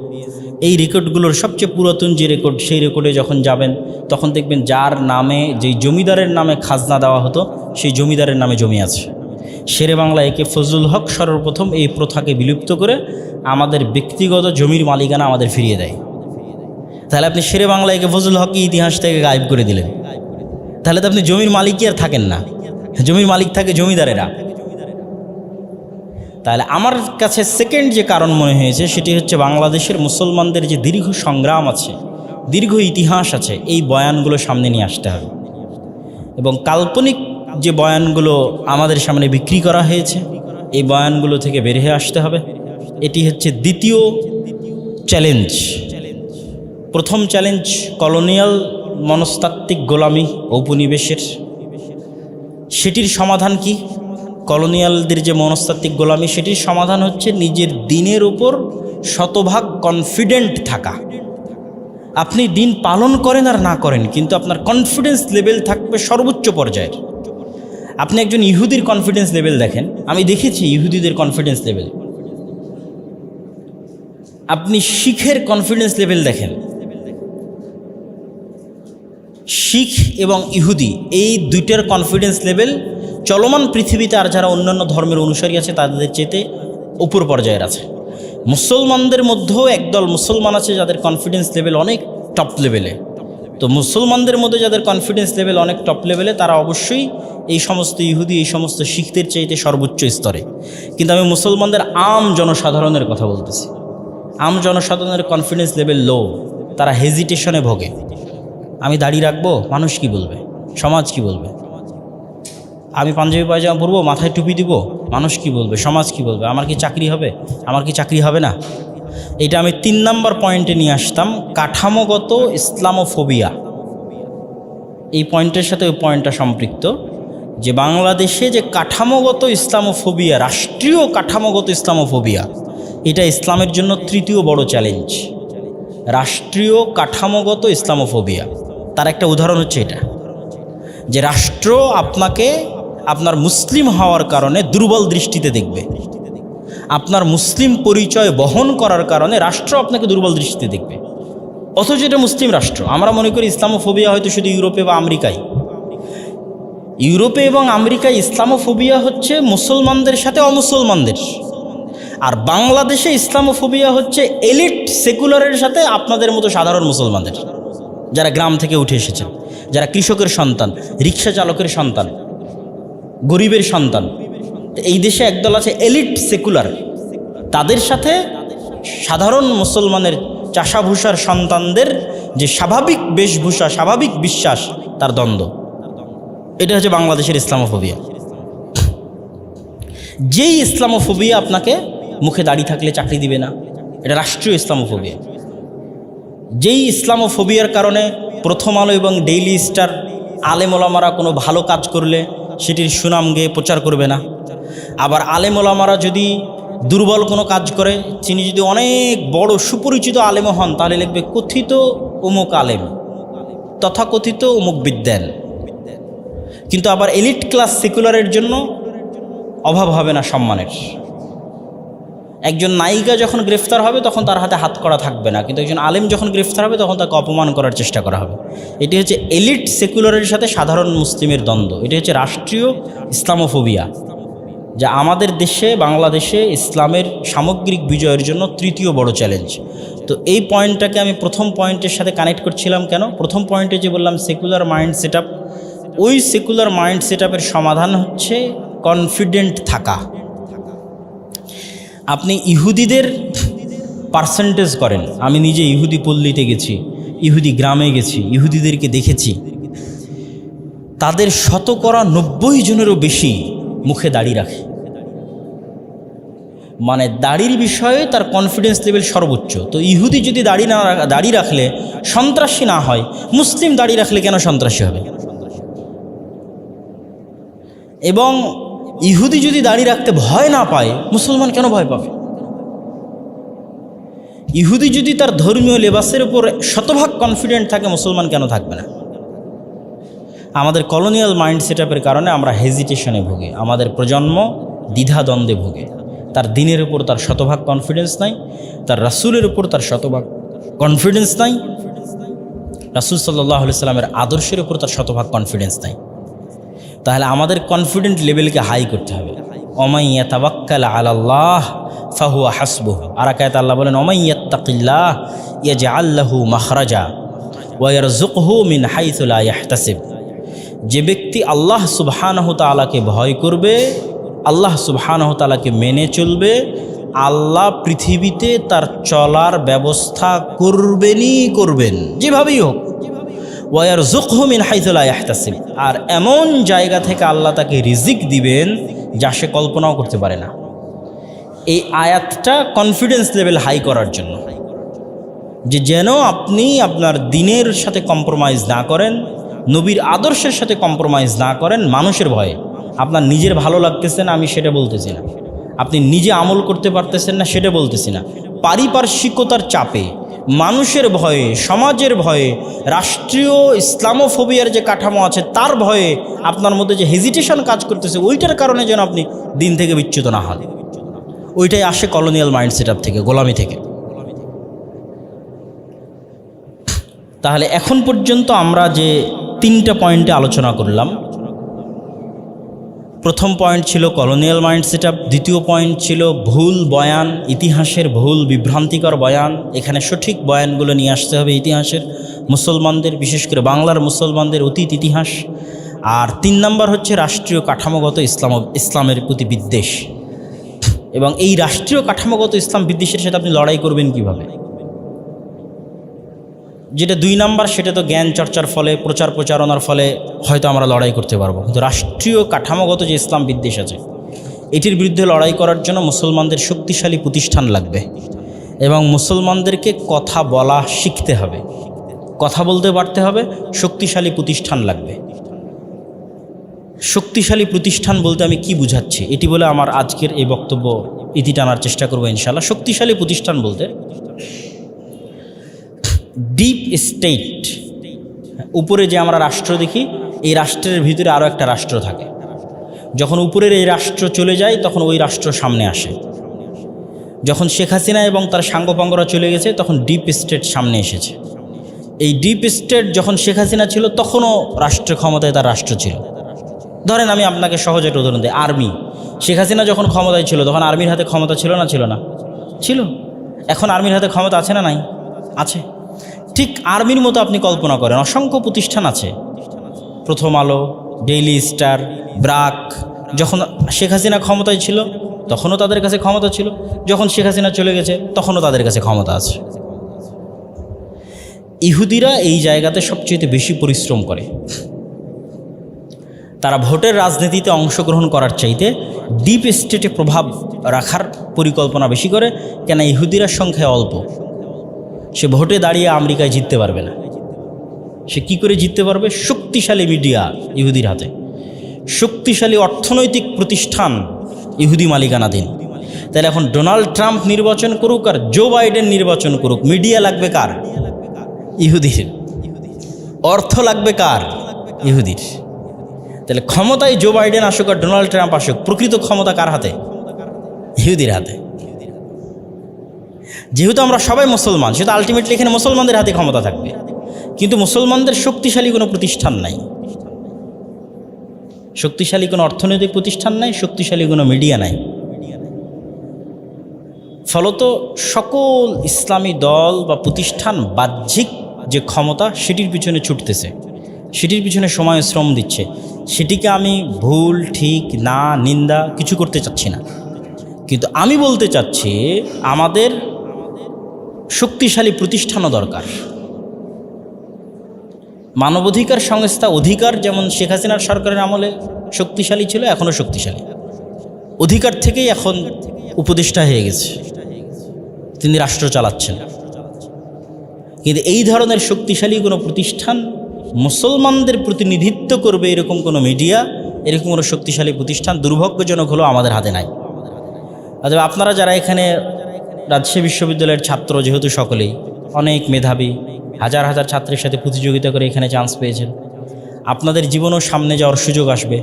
এই রেকর্ডগুলোর সবচেয়ে পুরাতন যে রেকর্ড, সেই রেকর্ডে যখন যাবেন তখন দেখবেন যার নামে, যেই জমিদারের নামে খাজনা দেওয়া হতো সেই জমিদারের নামে জমি আছে। শেরে বাংলা একে ফজলুল হক সর্বপ্রথম এই প্রথাকে বিলুপ্ত করে আমাদের ব্যক্তিগত জমির মালিকানা আমাদের ফিরিয়ে দেয়। তাহলে আপনি শেরে বাংলা একে ফজলুল হককে ইতিহাস থেকে গায়েব করে দিলেন, তাহলে তো আপনি জমির মালিকই আর থাকেন না, জমির মালিক থাকে জমিদারেরা। তাহলে আমার কাছে সেকেন্ড যে কারণ মনে হয়েছে সেটি হচ্ছে বাংলাদেশের মুসলমানদের যে দীর্ঘ সংগ্রাম আছে, দীর্ঘ ইতিহাস আছে, এই বয়ানগুলো সামনে নিয়ে আসতে হবে। এবং কাল্পনিক যে বয়ানগুলো আমাদের সামনে বিক্রি করা হয়েছে, এই বয়ানগুলো থেকে বের হয়ে আসতে হবে। এটি হচ্ছে দ্বিতীয় চ্যালেঞ্জ। প্রথম চ্যালেঞ্জ কলোনিয়াল মনস্তাত্ত্বিক গোলামি, ঔপনিবেশের, সেটির সমাধান কি? কলোনিয়ালদের যে মনস্তাত্ত্বিক গোলামি, সেটির সমাধান হচ্ছে নিজের দিনের উপর শতভাগ কনফিডেন্ট থাকা। আপনি দিন পালন করেন আর না করেন, কিন্তু আপনার কনফিডেন্স লেভেল থাকবে সর্বোচ্চ পর্যায়ের। আপনি একজন ইহুদির কনফিডেন্স লেভেল দেখেন, আমি দেখেছি ইহুদিদের কনফিডেন্স লেভেল। আপনি শিখের কনফিডেন্স লেভেল দেখেন, শিখ এবং ইহুদি এই দুইটার কনফিডেন্স লেভেল চলমান পৃথিবীতে আর যারা অন্যান্য ধর্মের অনুসারী আছে তাদের চেয়ে উপর পর্যায়ের আছে। মুসলমানদের মধ্যেও একদল মুসলমান আছে যাদের কনফিডেন্স লেভেল অনেক টপ লেভেলে। তো মুসলমানদের মধ্যে যাদের কনফিডেন্স লেভেল অনেক টপ লেভেলে, তারা অবশ্যই এই সমস্ত ইহুদি, এই সমস্ত শিখদের চাইতে সর্বোচ্চ স্তরে। কিন্তু আমি মুসলমানদের আম জনসাধারণের কথা বলতেছি। আম জনসাধারণের কনফিডেন্স লেভেল লো, তারা হেজিটেশনে ভোগে। আমি দাড়ি রাখবো, মানুষ কি বলবে, সমাজ কি বলবে? আমি পাঞ্জাবি পায়জামা পরবো, মাথায় টুপি দিব, মানুষ কি বলবে, সমাজ কি বলবে? আমার কি চাকরি হবে, আমার কি চাকরি হবে না? এটা আমি 3 নম্বর পয়েন্টে নিয়ে আসতাম, কাঠামোগত ইসলামোফোবিয়া। এই পয়েন্টের সাথে ওই পয়েন্টটা সম্পৃক্ত, যে বাংলাদেশে যে কাঠামোগত ইসলামোফোবিয়া, রাষ্ট্রীয় কাঠামোগত ইসলামোফোবিয়া, এটা ইসলামের জন্য তৃতীয় বড় চ্যালেঞ্জ। রাষ্ট্রীয় কাঠামোগত ইসলামোফোবিয়া। তার একটা উদাহরণ হচ্ছে এটা, যে রাষ্ট্র আপনাকে আপনার মুসলিম হওয়ার কারণে দুর্বল দৃষ্টিতে দেখবে। আপনার মুসলিম পরিচয় বহন করার কারণে রাষ্ট্র আপনাকে দুর্বল দৃষ্টিতে দেখবে, অথচ এটা মুসলিম রাষ্ট্র। আমরা মনে করি ইসলামোফোবিয়া হয়তো শুধু ইউরোপে বা আমেরিকায়। ইউরোপে এবং আমেরিকায় ইসলামোফোবিয়া হচ্ছে মুসলমানদের সাথে অমুসলমানদের, আর বাংলাদেশে ইসলামোফোবিয়া হচ্ছে এলিট সেকুলারের সাথে আপনাদের মতো সাধারণ মুসলমানদের, যারা গ্রাম থেকে উঠে এসেছেন, যারা কৃষকের সন্তান, রিক্সা চালকের সন্তান, গরিবের সন্তান। এই দেশে একদল আছে এলিট সেকুলার, তাদের সাথে সাধারণ মুসলমানের চাষাভূষার সন্তানদের যে স্বাভাবিক বেশভূষা, স্বাভাবিক বিশ্বাস, তার দ্বন্দ্ব। এটা হচ্ছে বাংলাদেশের ইসলামোফোবিয়া। যেই ইসলামোফোবিয়া আপনাকে মুখে দাড়ি থাকলে চাকরি দিবে না, এটা রাষ্ট্রীয় ইসলামোফোবিয়া। যেই ইসলামোফোবিয়ার কারণে প্রথম আলো এবং ডেইলি স্টার আলেম ওলামারা কোনো ভালো কাজ করলে সেটির সুনাম গেয়ে প্রচার করবে না। আবার আলেম ওলামারা যদি দুর্বল কোনো কাজ করে, তিনি যদি অনেক বড় সুপরিচিত আলেমও হন, তাহলে লিখবে কথিত অমুক আলেম, তথাকথিত অমুক বিদ্যান। কিন্তু আবার এলিট ক্লাস সেকুলারের জন্য অভাব হবে না সম্মানের। একজন নায়িকা যখন গ্রেফতার হবে তখন তার হাতে হাত করা থাকবে না, কিন্তু একজন আলেম যখন গ্রেফতার হবে তখন তাকে অপমান করার চেষ্টা করা হবে। এটি হচ্ছে এলিট সেকুলারের সাথে সাধারণ মুসলিমের দ্বন্দ্ব। এটি হচ্ছে রাষ্ট্রীয় ইসলামোফোবিয়া, যা আমাদের দেশে, বাংলাদেশে ইসলামের সামগ্রিক বিজয়ের জন্য তৃতীয় বড় চ্যালেঞ্জ। তো এই পয়েন্টটাকে আমি প্রথম পয়েন্টের সাথে কানেক্ট করছিলাম। কেন? প্রথম পয়েন্টে যে বললাম সেকুলার মাইন্ড সেট আপ, ওই সেকুলার মাইন্ড সেট আপের সমাধান হচ্ছে কনফিডেন্ট থাকা। আপনি ইহুদিদের পার্সেন্টেজ করেন। আমি নিজে ইহুদি পল্লীতে গেছি, ইহুদি গ্রামে গেছি, ইহুদিদেরকে দেখেছি। তাদের 90% জনেরও বেশি মুখে দাড়ি রাখে, মানে দাড়ির বিষয়ে তার কনফিডেন্স লেভেল সর্বোচ্চ। তো ইহুদি যদি দাড়ি রাখলে সন্ত্রাসী না হয়, মুসলিম দাড়ি রাখলে কেন সন্ত্রাসী হবে? এবং ইহুদি যদি দাড়ি রাখতে ভয় না পায়, মুসলমান কেন ভয় পাবে? ইহুদি যদি তার ধর্মীয় লেবাসের উপর 100% কনফিডেন্ট থাকে, মুসলমান কেন থাকবে না? আমাদের কলোনিয়াল মাইন্ড সেট আপের কারণে আমরা হেজিটেশনে ভুগি, আমাদের প্রজন্ম দ্বিধাদ্বন্দ্বে ভুগে। তার দিনের উপর তার 100% কনফিডেন্স নাই, তার রাসূলের উপর তার 100% কনফিডেন্স নাই, রাসূল সাল্লাল্লাহু আলাইহি সাল্লামের আদর্শের উপর তার 100% কনফিডেন্স নাই। তাহলে আমাদের কনফিডেন্ট লেভেলকে হাই করতে হবে। ওমাই ইয়াতাওয়াক্কাল আলাল্লাহ ফাহুয়া হাসবুহু। আর আয়াতে আল্লাহ বলেন, ওমাই ইয়াত্তাকিল্লাহ ইয়াজআল লাহু মাখরাজা ওয়া ইয়ারযুকহু মিন হাইসু লা ইয়াহতাসিব। যে ব্যক্তি আল্লাহ সুবহানাহু তাআলাকে ভয় করবে, আল্লাহ সুবহানাহু তাআলাকে মেনে চলবে, আল্লাহ পৃথিবীতে তার চলার ব্যবস্থা করবেন, যেভাবেই হোক। ওয়ারযুকহু মিন হাইসু লা ইয়াহতাসিব। আর এমন জায়গা থেকে আল্লাহ তাকে রিজিক দিবেন যা সে কল্পনাও করতে পারে না। এই আয়াতটা কনফিডেন্স লেভেল হাই করার জন্য, যে যেন আপনি আপনার দিনের সাথে কম্প্রোমাইজ না করেন, নবীর আদর্শের সাথে কম্প্রোমাইজ না করেন মানুষের ভয়ে। আপনার নিজের ভালো লাগতেছে না, আমি সেটা বলতেছি না। আপনি নিজে আমল করতে পারতেছেন না, সেটা বলতেছি না। পারিপার্শ্বিকতার চাপে, মানুষের ভয়ে, সমাজের ভয়ে, রাষ্ট্রীয় ইসলামোফোবিয়ার যে কাঠামো আছে তার ভয়ে আপনার মধ্যে যে হেজিটেশন কাজ করতেছে, ওইটার কারণে যেন আপনি দিন থেকে বিচ্যুত না হন। ওইটাই আসে কলোনিয়াল মাইন্ড সেট আপ থেকে, গোলামি থেকে। তাহলে এখন পর্যন্ত আমরা যে 3টা পয়েন্টে আলোচনা করলাম, প্রথম পয়েন্ট ছিল কলোনিয়াল মাইন্ড সেট আপ, দ্বিতীয় পয়েন্ট ছিল ভুল বয়ান, ইতিহাসের ভুল বিভ্রান্তিকর বয়ান। এখানে সঠিক বয়ানগুলো নিয়ে আসতে হবে ইতিহাসের, মুসলমানদের, বিশেষ করে বাংলার মুসলমানদের অতীত ইতিহাস। আর 3 নাম্বার হচ্ছে রাষ্ট্রীয় কাঠামোগত ইসলামের প্রতি বিদ্বেষ। এবং এই রাষ্ট্রীয় কাঠামোগত ইসলাম বিদ্বেষের সাথে আপনি লড়াই করবেন কিভাবে? যেটা 2 নাম্বার, সেটা তো জ্ঞান চর্চার ফলে, প্রচারণার ফলে হয়তো আমরা লড়াই করতে পারবো। কিন্তু রাষ্ট্রীয় কাঠামোগত যে ইসলাম বিদ্বেষ আছে, এটির বিরুদ্ধে লড়াই করার জন্য মুসলমানদের শক্তিশালী প্রতিষ্ঠান লাগবে এবং মুসলমানদেরকে কথা বলা শিখতে হবে, কথা বলতে পারতে হবে। শক্তিশালী প্রতিষ্ঠান লাগবে। শক্তিশালী প্রতিষ্ঠান বলতে আমি কি বুঝাচ্ছি, এটি বলে আমার আজকের এই বক্তব্য ইতি টানার চেষ্টা করবো ইনশাআল্লাহ। শক্তিশালী প্রতিষ্ঠান বলতে ডিপ স্টেট, উপরে যে আমরা রাষ্ট্র দেখি, এই রাষ্ট্রের ভিতরে আরও একটা রাষ্ট্র থাকে। যখন উপরের এই রাষ্ট্র চলে যায় তখন ওই রাষ্ট্র সামনে আসে। যখন শেখ হাসিনা এবং তার সাঙ্গপাঙ্গরা চলে গেছে তখন ডিপ স্টেট সামনে এসেছে। এই ডিপ স্টেট যখন শেখ হাসিনা ছিল তখনও রাষ্ট্র ক্ষমতায় তার রাষ্ট্র ছিল। ধরেন আমি আপনাকে সহজ একটা উদাহরণ দিই, আর্মি। শেখ হাসিনা যখন ক্ষমতায় ছিল তখন আর্মির হাতে ক্ষমতা ছিল না? ছিল না? ছিল। এখন আর্মির হাতে ক্ষমতা আছে না নাই? আছে। ঠিক আর্মির মতো আপনি কল্পনা করেন, অসংখ্য প্রতিষ্ঠান আছে, প্রথম আলো, ডেইলি স্টার, ব্রাক। যখন শেখ হাসিনা ক্ষমতায় ছিল তখনও তাদের কাছে ক্ষমতা ছিল, যখন শেখ হাসিনা চলে গেছে তখনও তাদের কাছে ক্ষমতা আছে। ইহুদিরা এই জায়গাতে সবচেয়ে বেশি পরিশ্রম করে। তারা ভোটের রাজনীতিতে অংশগ্রহণ করার চাইতে ডিপ স্টেটে প্রভাব রাখার পরিকল্পনা বেশি করে। কেন? ইহুদিরা সংখ্যায় অল্প, সে ভোটে দাঁড়িয়ে আমেরিকায় জিততে পারবে না। সে কি করে জিততে পারবে? শক্তিশালী মিডিয়া ইহুদির হাতে, শক্তিশালী অর্থনৈতিক প্রতিষ্ঠান ইহুদি মালিকানাধীন। তাহলে এখন ডোনাল্ড ট্রাম্প নির্বাচন করুক আর জো বাইডেন নির্বাচন করুক, মিডিয়া লাগবে কার? ইহুদির। অর্থ লাগবে কার? ইহুদির। তাহলে ক্ষমতায় জো বাইডেন আসুক আর ডোনাল্ড ট্রাম্প আসুক, প্রকৃত ক্ষমতা কার হাতে? ইহুদির হাতে। যেহেতু আমরা সবাই মুসলমান, সেহেতু আলটিমেটলি এখানে মুসলমানদের হাতে ক্ষমতা থাকবে। কিন্তু মুসলমানদের শক্তিশালী কোনো প্রতিষ্ঠান নাই, শক্তিশালী কোনো অর্থনৈতিক প্রতিষ্ঠান নাই, শক্তিশালী কোনো মিডিয়া নাই। ফলত সকল ইসলামী দল বা প্রতিষ্ঠান বাহ্যিক যে ক্ষমতা সেটির পিছনে ছুটতেছে, সেটির পিছনে সময় শ্রম দিচ্ছে। সেটিকে আমি ভুল, ঠিক, না, নিন্দা কিছু করতে চাচ্ছি না, কিন্তু আমি বলতে চাচ্ছি আমাদের শক্তিশালী প্রতিষ্ঠানও দরকার। মানবাধিকার সংস্থা অধিকার যেমন শেখ হাসিনার সরকারের আমলে শক্তিশালী ছিল, এখনও শক্তিশালী। অধিকার থেকেই এখন উপদেষ্টা হয়ে গেছে, তিনি রাষ্ট্র চালাচ্ছেন। কিন্তু এই ধরনের শক্তিশালী কোনো প্রতিষ্ঠান, মুসলমানদের প্রতিনিধিত্ব করবে এরকম কোনো মিডিয়া, এরকম কোনো শক্তিশালী প্রতিষ্ঠান দুর্ভাগ্যজনক হলো আমাদের হাতে নাই। অথবা আপনারা যারা এখানে রাজশাহী বিশ্ববিদ্যালয়ের ছাত্র, যেহেতু সকলেই অনেক মেধাবী, হাজার হাজার ছাত্রের সাথে প্রতিযোগিতা করে এখানে চান্স পেয়েছেন, আপনাদের জীবনও সামনে যাওয়ার সুযোগ আসবে।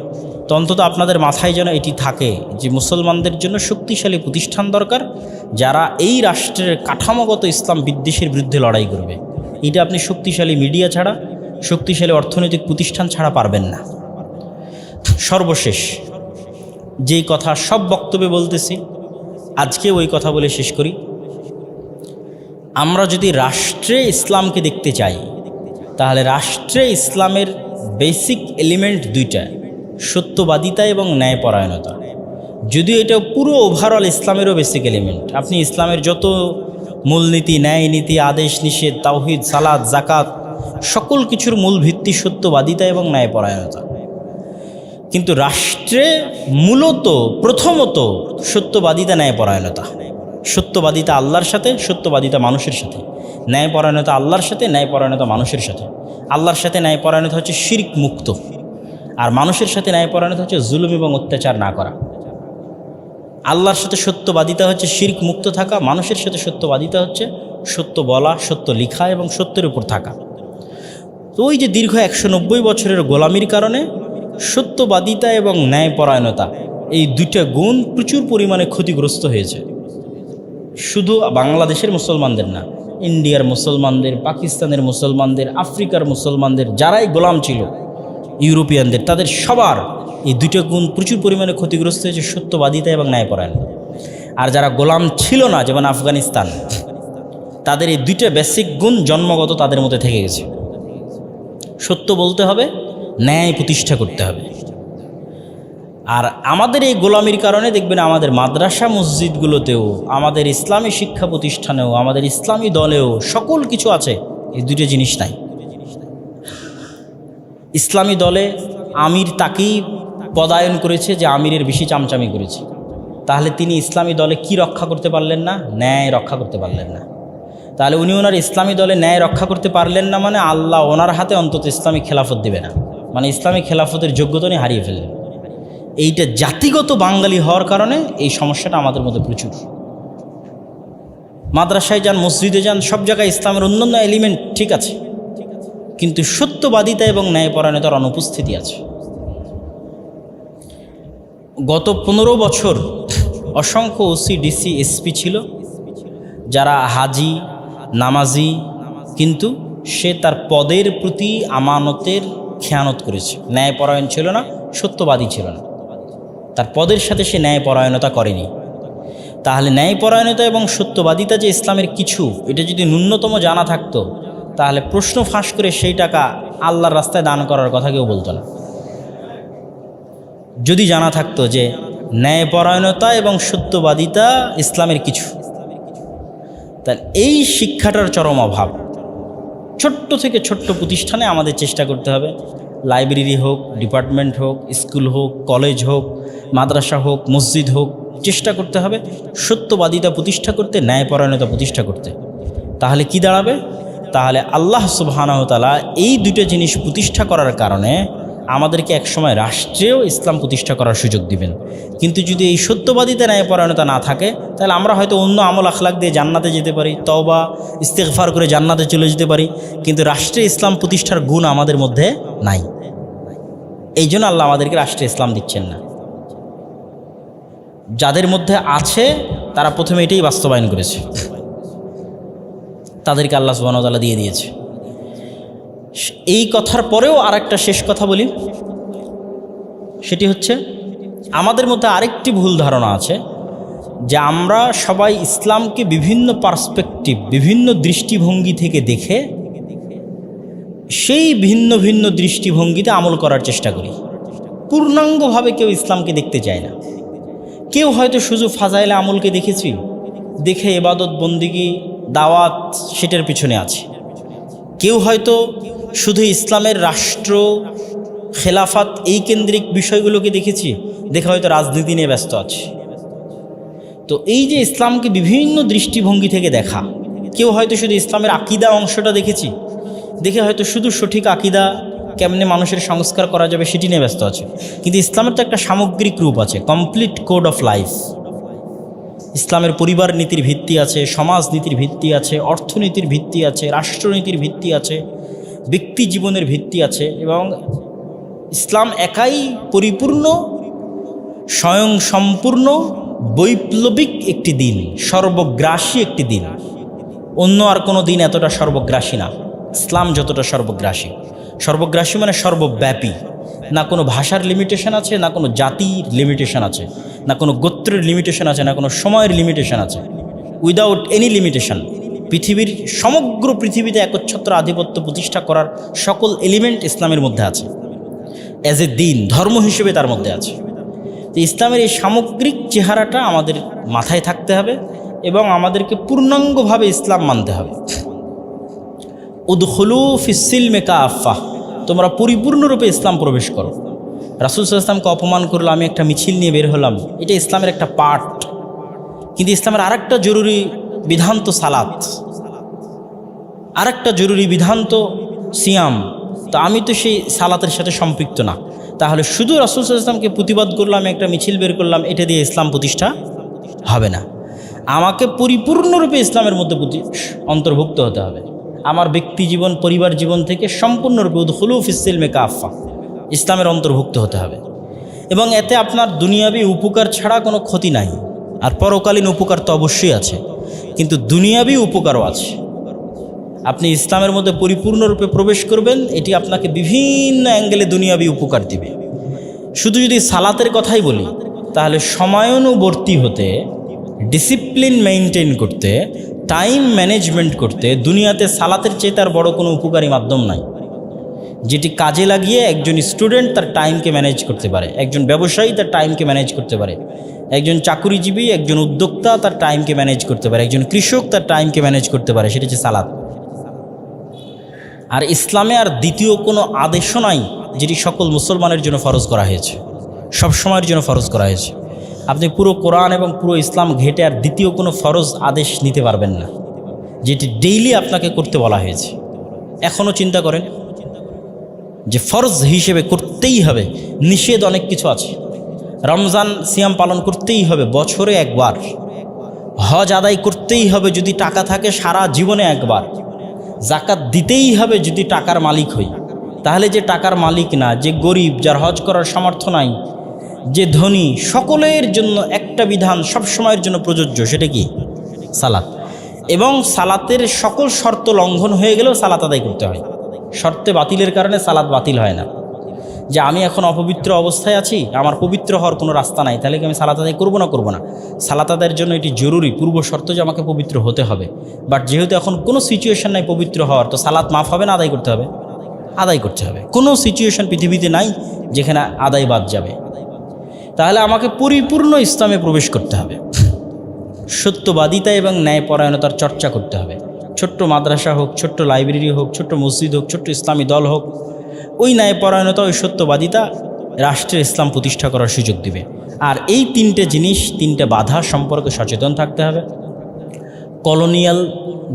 তো অন্তত আপনাদের মাথায় যেন এটি থাকে যে মুসলমানদের জন্য শক্তিশালী প্রতিষ্ঠান দরকার, যারা এই রাষ্ট্রের কাঠামোগত ইসলাম বিদ্বেষের বিরুদ্ধে লড়াই করবে। এটা আপনি শক্তিশালী মিডিয়া ছাড়া, শক্তিশালী অর্থনৈতিক প্রতিষ্ঠান ছাড়া পারবেন না। সর্বশেষ যেই কথা সব বক্তব্যে বলতেছি, আজকে ওই কথা বলে শেষ করি। আমরা যদি রাষ্ট্রে ইসলামকে দেখতে চাই, তাহলে রাষ্ট্রে ইসলামের বেসিক এলিমেন্ট দুইটা, সত্যবাদিতা এবং ন্যায়পরায়ণতা। যদিও এটা পুরো ওভারঅল ইসলামেরও বেসিক এলিমেন্ট। আপনি ইসলামের যত মূলনীতি, ন্যায় নীতি, আদেশ নিষেধ, তাওহীদ, সালাত, জাকাত, সকল কিছুর মূল ভিত্তি সত্যবাদিতা এবং ন্যায়পরায়ণতা। কিন্তু রাষ্ট্রে মূলত প্রথমত সত্যবাদিতা, ন্যায়পরায়ণতা। সত্যবাদিতা আল্লাহর সাথে, সত্যবাদিতা মানুষের সাথে। ন্যায়পরায়ণতা আল্লাহর সাথে, ন্যায়পরায়ণতা মানুষের সাথে। আল্লাহর সাথে ন্যায়পরায়ণতা হচ্ছে শিরক মুক্ত, আর মানুষের সাথে ন্যায়পরায়ণতা হচ্ছে জুলুম এবং অত্যাচার না করা। আল্লাহর সাথে সত্যবাদিতা হচ্ছে শিরক মুক্ত থাকা, মানুষের সাথে সত্যবাদিতা হচ্ছে সত্য বলা, সত্য লিখা এবং সত্যের উপর থাকা। তো ওই যে দীর্ঘ 190 বছরের গোলামির কারণে সত্যবাদিতা এবং ন্যায়পরায়ণতা, এই দুইটা গুণ প্রচুর পরিমাণে ক্ষতিগ্রস্ত হয়েছে। শুধু বাংলাদেশের মুসলমানদের না, ইন্ডিয়ার মুসলমানদের, পাকিস্তানের মুসলমানদের, আফ্রিকার মুসলমানদের, যারাই গোলাম ছিল, ইউরোপিয়ানদের, তাদের সবার এই দুইটা গুণ প্রচুর পরিমাণে ক্ষতিগ্রস্ত হয়েছে, সত্যবাদিতা এবং ন্যায়পরায়ণতা। আর যারা গোলাম ছিল না, যেমন আফগানিস্তান, তাদের এই দুইটা বেসিক গুণ জন্মগত তাদের মধ্যে থেকে গেছে। সত্য বলতে হবে, ন্যায় প্রতিষ্ঠা করতে হবে। আর আমাদের এই গোলামির কারণে দেখবেন আমাদের মাদ্রাসা মসজিদগুলোতেও, আমাদের ইসলামী শিক্ষা প্রতিষ্ঠানেও, আমাদের ইসলামী দলেও সকল কিছু আছে, এই দুটো জিনিস নাই। ইসলামী দলে আমির তাকেই পদায়ন করেছে যে আমিরের বেশি চামচামি করেছে, তাহলে তিনি ইসলামী দলে কি রক্ষা করতে পারলেন না? ন্যায় রক্ষা করতে পারলেন না। তাহলে উনি ওনার ইসলামী দলে ন্যায় রক্ষা করতে পারলেন না, মানে আল্লাহ ওনার হাতে অন্তত ইসলামী খেলাফত দেবে না, মানে ইসলামী খেলাফতের যোগ্যতা উনি হারিয়ে ফেললেন। এইটা জাতিগত বাঙালি হওয়ার কারণে এই সমস্যাটা আমাদের মধ্যে প্রচুর। মাদ্রাসায় যান, মসজিদে যান, সব জায়গায় ইসলামের অন্যান্য এলিমেন্ট ঠিক আছে, কিন্তু সত্যবাদিতা এবং ন্যায়পরায়ণতার অনুপস্থিতি আছে। গত 15 বছর অসংখ্য ওসি, ডিসি, এসপি ছিল যারা হাজি, নামাজি, কিন্তু সে তার পদের প্রতি আমানতের খেয়ানত করেছে, ন্যায়পরায়ণ ছিল না, সত্যবাদী ছিল না, তার পদের সাথে সে ন্যায়পরায়ণতা করেনি। তাহলে ন্যায়পরায়ণতা এবং সত্যবাদিতা যে ইসলামের কিছু, এটা যদি ন্যূনতম জানা থাকতো তাহলে প্রশ্ন ফাঁস করে সেই টাকা আল্লাহর রাস্তায় দান করার কথা কেউ বলতো না। যদি জানা থাকতো যে ন্যায়পরায়ণতা এবং সত্যবাদিতা ইসলামের কিছু, তাহলে এই শিক্ষাটার চরম অভাব। ছোট্ট থেকে ছোট্ট প্রতিষ্ঠানে আমাদের চেষ্টা করতে হবে, লাইব্রেরি হোক, ডিপার্টমেন্ট হোক, স্কুল হোক, কলেজ হোক, মাদ্রাসা হোক, মসজিদ হোক, চেষ্টা করতে হবে সত্যবাদিতা প্রতিষ্ঠা করতে, ন্যায়পরায়ণতা প্রতিষ্ঠা করতে। তাহলে কি দাঁড়াবে? তাহলে আল্লাহ সুবহানাহু ওয়া তাআলা এই দুটো জিনিস প্রতিষ্ঠা করার কারণে আমাদেরকে একসময় রাষ্ট্রেও ইসলাম প্রতিষ্ঠা করার সুযোগ দিবেন। কিন্তু যদি এই সত্যবাদিতা, ন্যায়পরায়ণতা না থাকে, তাহলে আমরা হয়তো অন্য আমল আখলাক দিয়ে জান্নাতে যেতে পারি, তওবা ইস্তেগফার করে জান্নাতে চলে যেতে পারি, কিন্তু রাষ্ট্রে ইসলাম প্রতিষ্ঠার গুণ আমাদের মধ্যে নাই। এই জন্য আল্লাহ আমাদেরকে রাষ্ট্রে ইসলাম দিচ্ছেন না। যাদের মধ্যে আছে তারা প্রথমে এটাই বাস্তবায়ন করেছে, তাদেরকে আল্লাহ সুবহানাহু ওয়া তাআলা দিয়ে দিয়েছে। এই কথার পরেও আরেকটা শেষ কথা বলি, সেটি হচ্ছে আমাদের মধ্যে আরেকটি ভুল ধারণা আছে যে আমরা সবাই ইসলামকে বিভিন্ন পার্সপেক্টিভ, বিভিন্ন দৃষ্টিভঙ্গি থেকে দেখে সেই ভিন্ন ভিন্ন দৃষ্টিভঙ্গিতে আমল করার চেষ্টা করি। পূর্ণাঙ্গভাবে কেউ ইসলামকে দেখতে চায় না। কেউ হয়তো শুধু ফাজাইলে আমলকে দেখেছি, দেখে ইবাদত, বন্দিগি, দাওয়াত সেটার পিছনে আছে। কেউ হয়তো শুধু ইসলামের রাষ্ট্র, খেলাফাত এই কেন্দ্রিক বিষয়গুলোকে দেখেছি, দেখে হয়তো রাজনীতি নিয়ে ব্যস্ত আছে। তো এই যে ইসলামকে বিভিন্ন দৃষ্টিভঙ্গি থেকে দেখা, কেউ হয়তো শুধু ইসলামের আকিদা অংশটা দেখেছি, দেখে হয়তো শুধু সঠিক আকিদা কেমনে মানুষের সংস্কার করা যাবে সেটি নিয়ে ব্যস্ত আছে। কিন্তু ইসলামের তো একটা সামগ্রিক রূপ আছে, কমপ্লিট কোড অফ লাইফ। ইসলামের পরিবার নীতির ভিত্তি আছে, সমাজ নীতির ভিত্তি আছে, অর্থনীতির ভিত্তি আছে, রাষ্ট্রনীতির ভিত্তি আছে, ব্যক্তি জীবনের ভিত্তি আছে। এবং ইসলাম একাই পরিপূর্ণ, স্বয়ং সম্পূর্ণ, বৈপ্লবিক একটি দিন, সর্বগ্রাসী একটি দিন। অন্য আর কোনো দিন এতটা সর্বগ্রাসী না, ইসলাম যতটা সর্বগ্রাসী। সর্বগ্রাসী মানে সর্বব্যাপী। না কোনো ভাষার লিমিটেশন আছে, না কোনো জাতির লিমিটেশন আছে, না কোনো গোত্রের লিমিটেশন আছে, না কোনো সময়ের লিমিটেশন আছে। উইদাউট এনি লিমিটেশন পৃথিবীর, সমগ্র পৃথিবীতে একচ্ছত্র আধিপত্য প্রতিষ্ঠা করার সকল এলিমেন্ট ইসলামের মধ্যে আছে। অ্যাজ এ দিন, ধর্ম হিসেবে তার মধ্যে আছে। তো ইসলামের এই সামগ্রিক চেহারাটা আমাদের মাথায় থাকতে হবে এবং আমাদেরকে পূর্ণাঙ্গভাবে ইসলাম মানতে হবে। উদখুলু ফিস-সিলমি কাফা, তোমরা পরিপূর্ণরূপে ইসলাম প্রবেশ করো। রাসূল সাল্লাল্লাহু আলাইহি ওয়াসাল্লামকে অপমান করলো, আমি একটা মিছিল নিয়ে বের হলাম, এটা ইসলামের একটা পার্ট। কিন্তু ইসলামের আরেকটা জরুরি বিধান তো সালাত, আরেকটা জরুরি বিধান তো সিয়াম। তো আমি তো সেই সালাতের সাথে সম্পৃক্ত না। তাহলে শুধু রাসূল সাল্লাল্লাহু আলাইহি ওয়াসাল্লামকে প্রতিবাদ করলাম, আমি একটা মিছিল বের করলাম, এটা দিয়ে ইসলাম প্রতিষ্ঠা হবে না। আমাকে পরিপূর্ণরূপে ইসলামের মধ্যে অন্তর্ভুক্ত হতে হবে। আমার ব্যক্তি জীবন, পরিবার জীবন থেকে সম্পূর্ণরূপে উদখুলু ফিস-সিলমি কাফা, ইসলামের অন্তর্ভুক্ত হতে হবে। এবং এতে আপনার দুনিয়াবি উপকার ছাড়া কোনো ক্ষতি নাই। আর পরকালীন উপকার তো অবশ্যই আছে, কিন্তু দুনিয়াবি উপকারও আছে। আপনি ইসলামের মধ্যে পরিপূর্ণরূপে প্রবেশ করবেন, এটি আপনাকে বিভিন্ন অ্যাঙ্গেলে দুনিয়াবি উপকার দিবে। শুধু যদি সালাতের কথাই বলি, তাহলে সময়ানুবর্তী হতে, ডিসিপ্লিন মেইনটেইন করতে, টাইম ম্যানেজমেন্ট করতে দুনিয়াতে সালাতের চেয়ে তার বড় কোনো উপকারী মাধ্যম নাই, যেটি কাজে লাগিয়ে একজন স্টুডেন্ট তার টাইমকে ম্যানেজ করতে পারে, একজন ব্যবসায়ী তার টাইমকে ম্যানেজ করতে পারে, একজন চাকুরিজীবী, একজন উদ্যোক্তা তার টাইমকে ম্যানেজ করতে পারে, একজন কৃষক তার টাইমকে ম্যানেজ করতে পারে। সেটা হচ্ছে সালাত। আর ইসলামে আর দ্বিতীয় কোনো আদেশও নাই যেটি সকল মুসলমানের জন্য ফরজ করা হয়েছে, সব সময়ের জন্য ফরজ করা হয়েছে। আপনি পুরো কোরআন এবং পুরো ইসলাম ঘেটে আর দ্বিতীয় কোনো ফরজ আদেশ নিতে পারবেন না যেটি ডেইলি আপনাকে করতে বলা হয়েছে। এখনও চিন্তা করেন যে ফরজ হিসেবে করতেই হবে, নিষেধ অনেক কিছু আছে। রমজান সিয়াম পালন করতেই হবে বছরে একবার, হজ আদায় করতেই হবে যদি টাকা থাকে সারা জীবনে একবার, জাকাত দিতেই হবে যদি টাকার মালিক হই। তাহলে যে টাকার মালিক না, যে গরিব, যার হজ করার সামর্থ্য নাই, যে ধনী, সকলের জন্য একটা বিধান সব সময়ের জন্য প্রযোজ্য, সেটা কি? সালাত। এবং সালাতের সকল শর্ত লঙ্ঘন হয়ে গেলেও সালাত আদায় করতে হয়। শর্তে বাতিলের কারণে সালাত বাতিল হয় না। যে আমি এখন অপবিত্র অবস্থায় আছি, আমার পবিত্র হওয়ার কোনো রাস্তা নাই, তাহলে কি আমি সালাত আদায় করবো না? সালাত আদায়ের জন্য এটি জরুরি, পূর্ব শর্ত যে আমাকে পবিত্র হতে হবে। বাট যেহেতু এখন কোনো সিচুয়েশন নাই পবিত্র হওয়ার, তো সালাত মাফ হবে না, আদায় করতে হবে? আদায় করতে হবে। কোনো সিচুয়েশন পৃথিবীতে নাই যেখানে আদায় বাদ যাবে। তাহলে আমাকে পরিপূর্ণ ইসলামে প্রবেশ করতে হবে, সত্যবাদিতা এবং ন্যায়পরায়ণতার চর্চা করতে হবে। ছোট্ট মাদ্রাসা হোক, ছোট্ট লাইব্রেরি হোক, ছোট্ট মসজিদ হোক, ছোট্ট ইসলামী দল হোক, ওই ন্যায়পরায়ণতা, ওই সত্যবাদিতা রাষ্ট্রের ইসলাম প্রতিষ্ঠা করার সুযোগ দিবে। আর এই তিনটে জিনিস, তিনটে বাধা সম্পর্কে সচেতন থাকতে হবে। কলোনিয়াল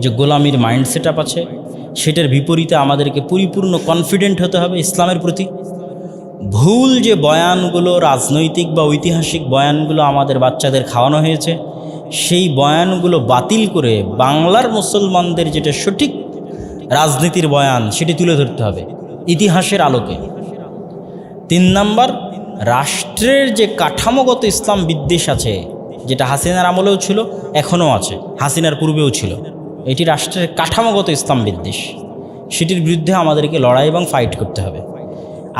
যে গোলামির মাইন্ড সেট আপ আছে, সেটার বিপরীতে আমাদেরকে পরিপূর্ণ কনফিডেন্ট হতে হবে ইসলামের প্রতি। ভুল যে বয়ানগুলো, রাজনৈতিক বা ঐতিহাসিক বয়ানগুলো আমাদের বাচ্চাদের খাওয়ানো হয়েছে, সেই বয়ানগুলো বাতিল করে বাংলার মুসলমানদের যেটা সঠিক রাজনীতির বয়ান, সেটি তুলে ধরতে হবে ইতিহাসের আলোকে। 3 নাম্বার, রাষ্ট্রের যে কাঠামোগত ইসলাম বিদ্বেষ আছে, যেটা হাসিনার আমলেও ছিল, এখনও আছে, হাসিনার পূর্বেও ছিল, এটি রাষ্ট্রের কাঠামোগত ইসলাম বিদ্বেষ, সেটির বিরুদ্ধে আমাদেরকে লড়াই এবং ফাইট করতে হবে।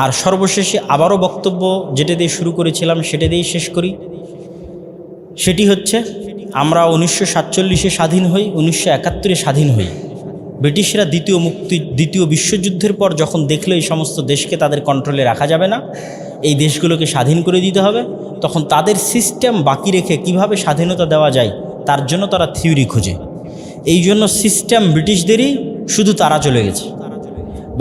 আর সর্বশেষে আবারও বক্তব্য যেটা দিয়ে শুরু করেছিলাম সেটা দিয়েই শেষ করি। সেটি হচ্ছে, আমরা 1947-এ স্বাধীন হই, 1971-এ স্বাধীন হই। ব্রিটিশরা দ্বিতীয় বিশ্বযুদ্ধের পর যখন দেখলো এই সমস্ত দেশকে তাদের কন্ট্রোলে রাখা যাবে না, এই দেশগুলোকে স্বাধীন করে দিতে হবে, তখন তাদের সিস্টেম বাকি রেখে কিভাবে স্বাধীনতা দেওয়া যায় তার জন্য তারা থিওরি খোঁজে। এই জন্য সিস্টেম ব্রিটিশদেরই, শুধু তারা চলে গেছে।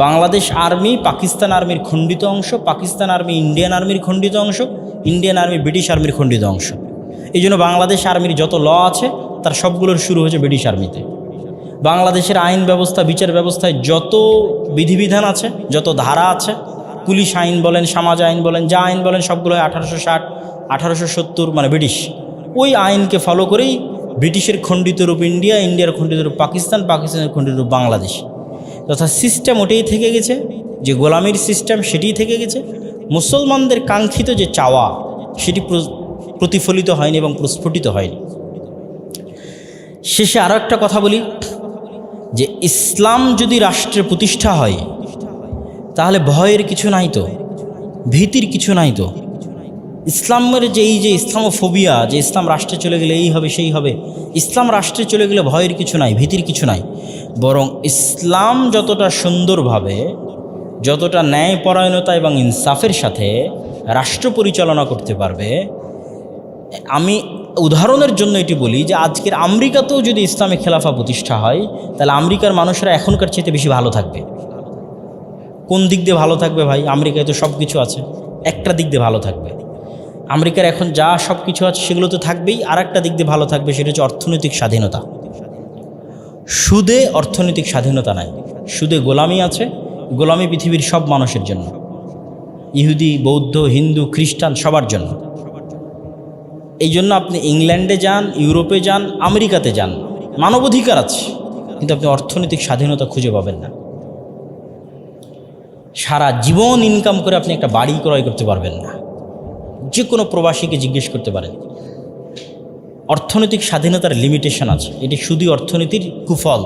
বাংলাদেশ আর্মি পাকিস্তান আর্মির খণ্ডিত অংশ, পাকিস্তান আর্মি ইন্ডিয়ান আর্মির খণ্ডিত অংশ, ইন্ডিয়ান আর্মি ব্রিটিশ আর্মির খণ্ডিত অংশ। এই জন্য বাংলাদেশ আর্মির যত ল আছে তার সবগুলোর শুরু হয়েছে ব্রিটিশ আর্মিতে। বাংলাদেশের আইন ব্যবস্থা, বিচার ব্যবস্থায় যত বিধিবিধান আছে, যত ধারা আছে, পুলিশ আইন বলেন, সমাজ আইন বলেন, যা আইন বলেন, সবগুলো 1860, 1870 মানে ব্রিটিশ। ওই আইনকে ফলো করেই ব্রিটিশের খণ্ডিত রূপ ইন্ডিয়া, ইন্ডিয়ার খণ্ডিত রূপ পাকিস্তান, পাকিস্তানের খণ্ডিত রূপ বাংলাদেশ। তথা সিস্টেম ওটাই থেকে গেছে, যে গোলামির সিস্টেম সেটিই থেকে গেছে। মুসলমানদের কাঙ্ক্ষিত যে চাওয়া, সেটি প্রতিফলিত হয়নি এবং প্রস্ফুটিত হয়নি। শেষে আরও একটা কথা বলি, যে ইসলাম যদি রাষ্ট্রে প্রতিষ্ঠা হয়, তাহলে ভয়ের কিছু নাই তো, ভীতির কিছু নাই তো। ইসলামের যে এই যে ইসলামোফোবিয়া, যে ইসলাম রাষ্ট্রে চলে গেলে এই হবে সেই হবে, ইসলাম রাষ্ট্রে চলে গেলে ভয়ের কিছু নাই, ভীতির কিছু নাই। বরং ইসলাম যতটা সুন্দরভাবে, যতটা ন্যায়পরায়ণতা এবং ইনসাফের সাথে রাষ্ট্র পরিচালনা করতে পারবে, আমি উদাহরণের জন্য এটি বলি যে আজকের আমেরিকাতেও যদি ইসলামী খেলাফা প্রতিষ্ঠা হয়, তাহলে আমেরিকার মানুষরা এখনকার চেয়ে বেশি ভালো থাকবে। কোন দিক দিয়ে ভালো থাকবে ভাই? আমেরিকায় তো সব কিছু আছে, একটা দিক দিয়ে ভালো থাকবে। আমেরিকার এখন যা সব কিছু আছে সেগুলো তো থাকবেই, আর একটা দিক দিয়ে ভালো থাকবে, সেটা হচ্ছে অর্থনৈতিক স্বাধীনতা। সুদে অর্থনৈতিক স্বাধীনতা নাই, সুদে গোলামি আছে। গোলামি পৃথিবীর সব মানুষের জন্য, ইহুদি, বৌদ্ধ, হিন্দু, খ্রিস্টান, সবার জন্য। এই জন্য আপনি ইংল্যান্ডে যান, ইউরোপে যান, আমেরিকাতে যান, মানবাধিকার আছে, কিন্তু আপনি অর্থনৈতিক স্বাধীনতা খুঁজে পাবেন না। সারা জীবন ইনকাম করে আপনি একটা বাড়ি ক্রয় করতে পারবেন না। যে কোনো প্রবাসীকে জিজ্ঞেস করতে পারেন, অর্থনৈতিক স্বাধীনতার লিমিটেশন আছে, এটি শুধু অর্থনীতির কুফল।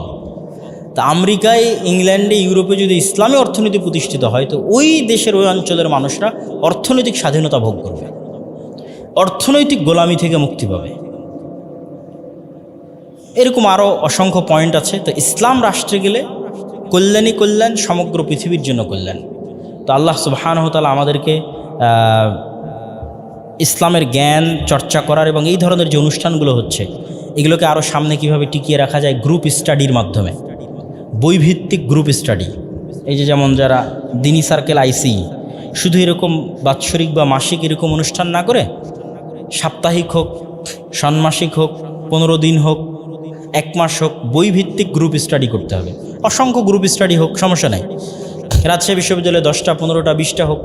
তা আমেরিকায়, ইংল্যান্ডে, ইউরোপে যদি ইসলামী অর্থনীতি প্রতিষ্ঠিত হয়, তো ওই দেশের, ওই অঞ্চলের মানুষরা অর্থনৈতিক স্বাধীনতা ভোগ করবে, অর্থনৈতিক গোলামি থেকে মুক্তি পাবে। এরকম আরও অসংখ্য পয়েন্ট আছে। তো ইসলাম রাষ্ট্রে গেলে কল্যাণই কল্যাণ, সমগ্র পৃথিবীর জন্য কল্যাণ। তো আল্লাহ সুবহানাহু ওয়া তাআলা আমাদেরকে ইসলামের জ্ঞান চর্চা করার এবং এই ধরনের যে অনুষ্ঠানগুলো হচ্ছে, এগুলোকে আরও সামনে কিভাবে টিকিয়ে রাখা যায়, গ্রুপ স্টাডির মাধ্যমে, বইভিত্তিক গ্রুপ স্টাডি। এই যে যেমন যারা দিনী সার্কেল আইসি, শুধু এরকম বাৎসরিক বা মাসিক এরকম অনুষ্ঠান না করে, সাপ্তাহিক হোক, ষান্মাসিক হোক, 15 দিন হোক, 1 মাস হোক, বইভিত্তিক গ্রুপ স্টাডি করতে হবে। অসংখ্য গ্রুপ স্টাডি হোক, সমস্যা নেই। রাজশাহী বিশ্ববিদ্যালয়ে 10টা, 15টা, 20টা হোক।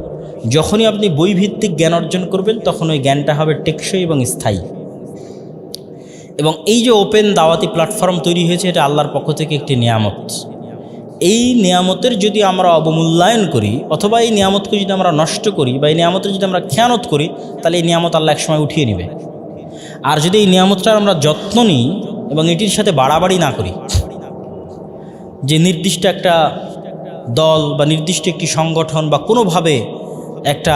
যখনই আপনি বইভিত্তিক জ্ঞান অর্জন করবেন, তখন ওই জ্ঞানটা হবে টেকসই এবং স্থায়ী। এবং এই যে ওপেন দাওয়াতি প্ল্যাটফর্ম তৈরি হয়েছে, এটা আল্লাহর পক্ষ থেকে একটি নিয়ামত। এই নিয়ামতের যদি আমরা অবমূল্যায়ন করি অথবা এই নিয়ামতকে যদি আমরা নষ্ট করি বা এই নিয়ামতের যদি আমরা খেয়ানত করি, তাহলে এই নিয়ামত আল্লাহ একসময় উঠিয়ে নেবে। আর যদি এই নিয়ামতটার আমরা যত্ন নিই এবং এটির সাথে বাড়াবাড়ি না করি, যে নির্দিষ্ট একটা দল বা নির্দিষ্ট একটি সংগঠন বা কোনোভাবে একটা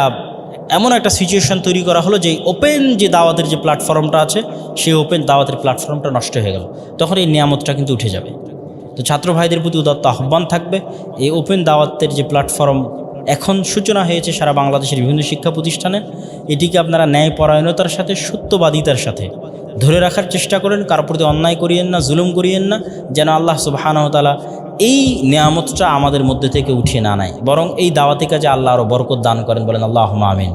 এমন একটা সিচুয়েশন তৈরি করা হলো যে ওপেন যে দাওয়াতের যে প্ল্যাটফর্মটা আছে, সেই ওপেন দাওয়াতের প্ল্যাটফর্মটা নষ্ট হয়ে গেল, তখন এই নিয়ামতটা কিন্তু উঠে যাবে। তো ছাত্র ভাইদের প্রতি উদাত্ত আহ্বান থাকবে, এই ওপেন দাওয়াতের যে প্ল্যাটফর্ম এখন সূচনা হয়েছে সারা বাংলাদেশের বিভিন্ন শিক্ষা প্রতিষ্ঠানে, এটিকে আপনারা ন্যায়পরায়ণতার সাথে, সত্যবাদিতার সাথে ধরে রাখার চেষ্টা করেন। কারোর প্রতি অন্যায় করিয়েন না, জুলুম করিয়েন না, যেন আল্লাহ সুবহানাহু ওয়া তাআলা এই নিয়ামতটা আমাদের মধ্যে থেকে উঠিয়ে না নেয়, বরং এই দাওয়াতি কাজে আল্লাহ আরও বরকত দান করেন। বলেন আল্লাহুম্মা আমিন।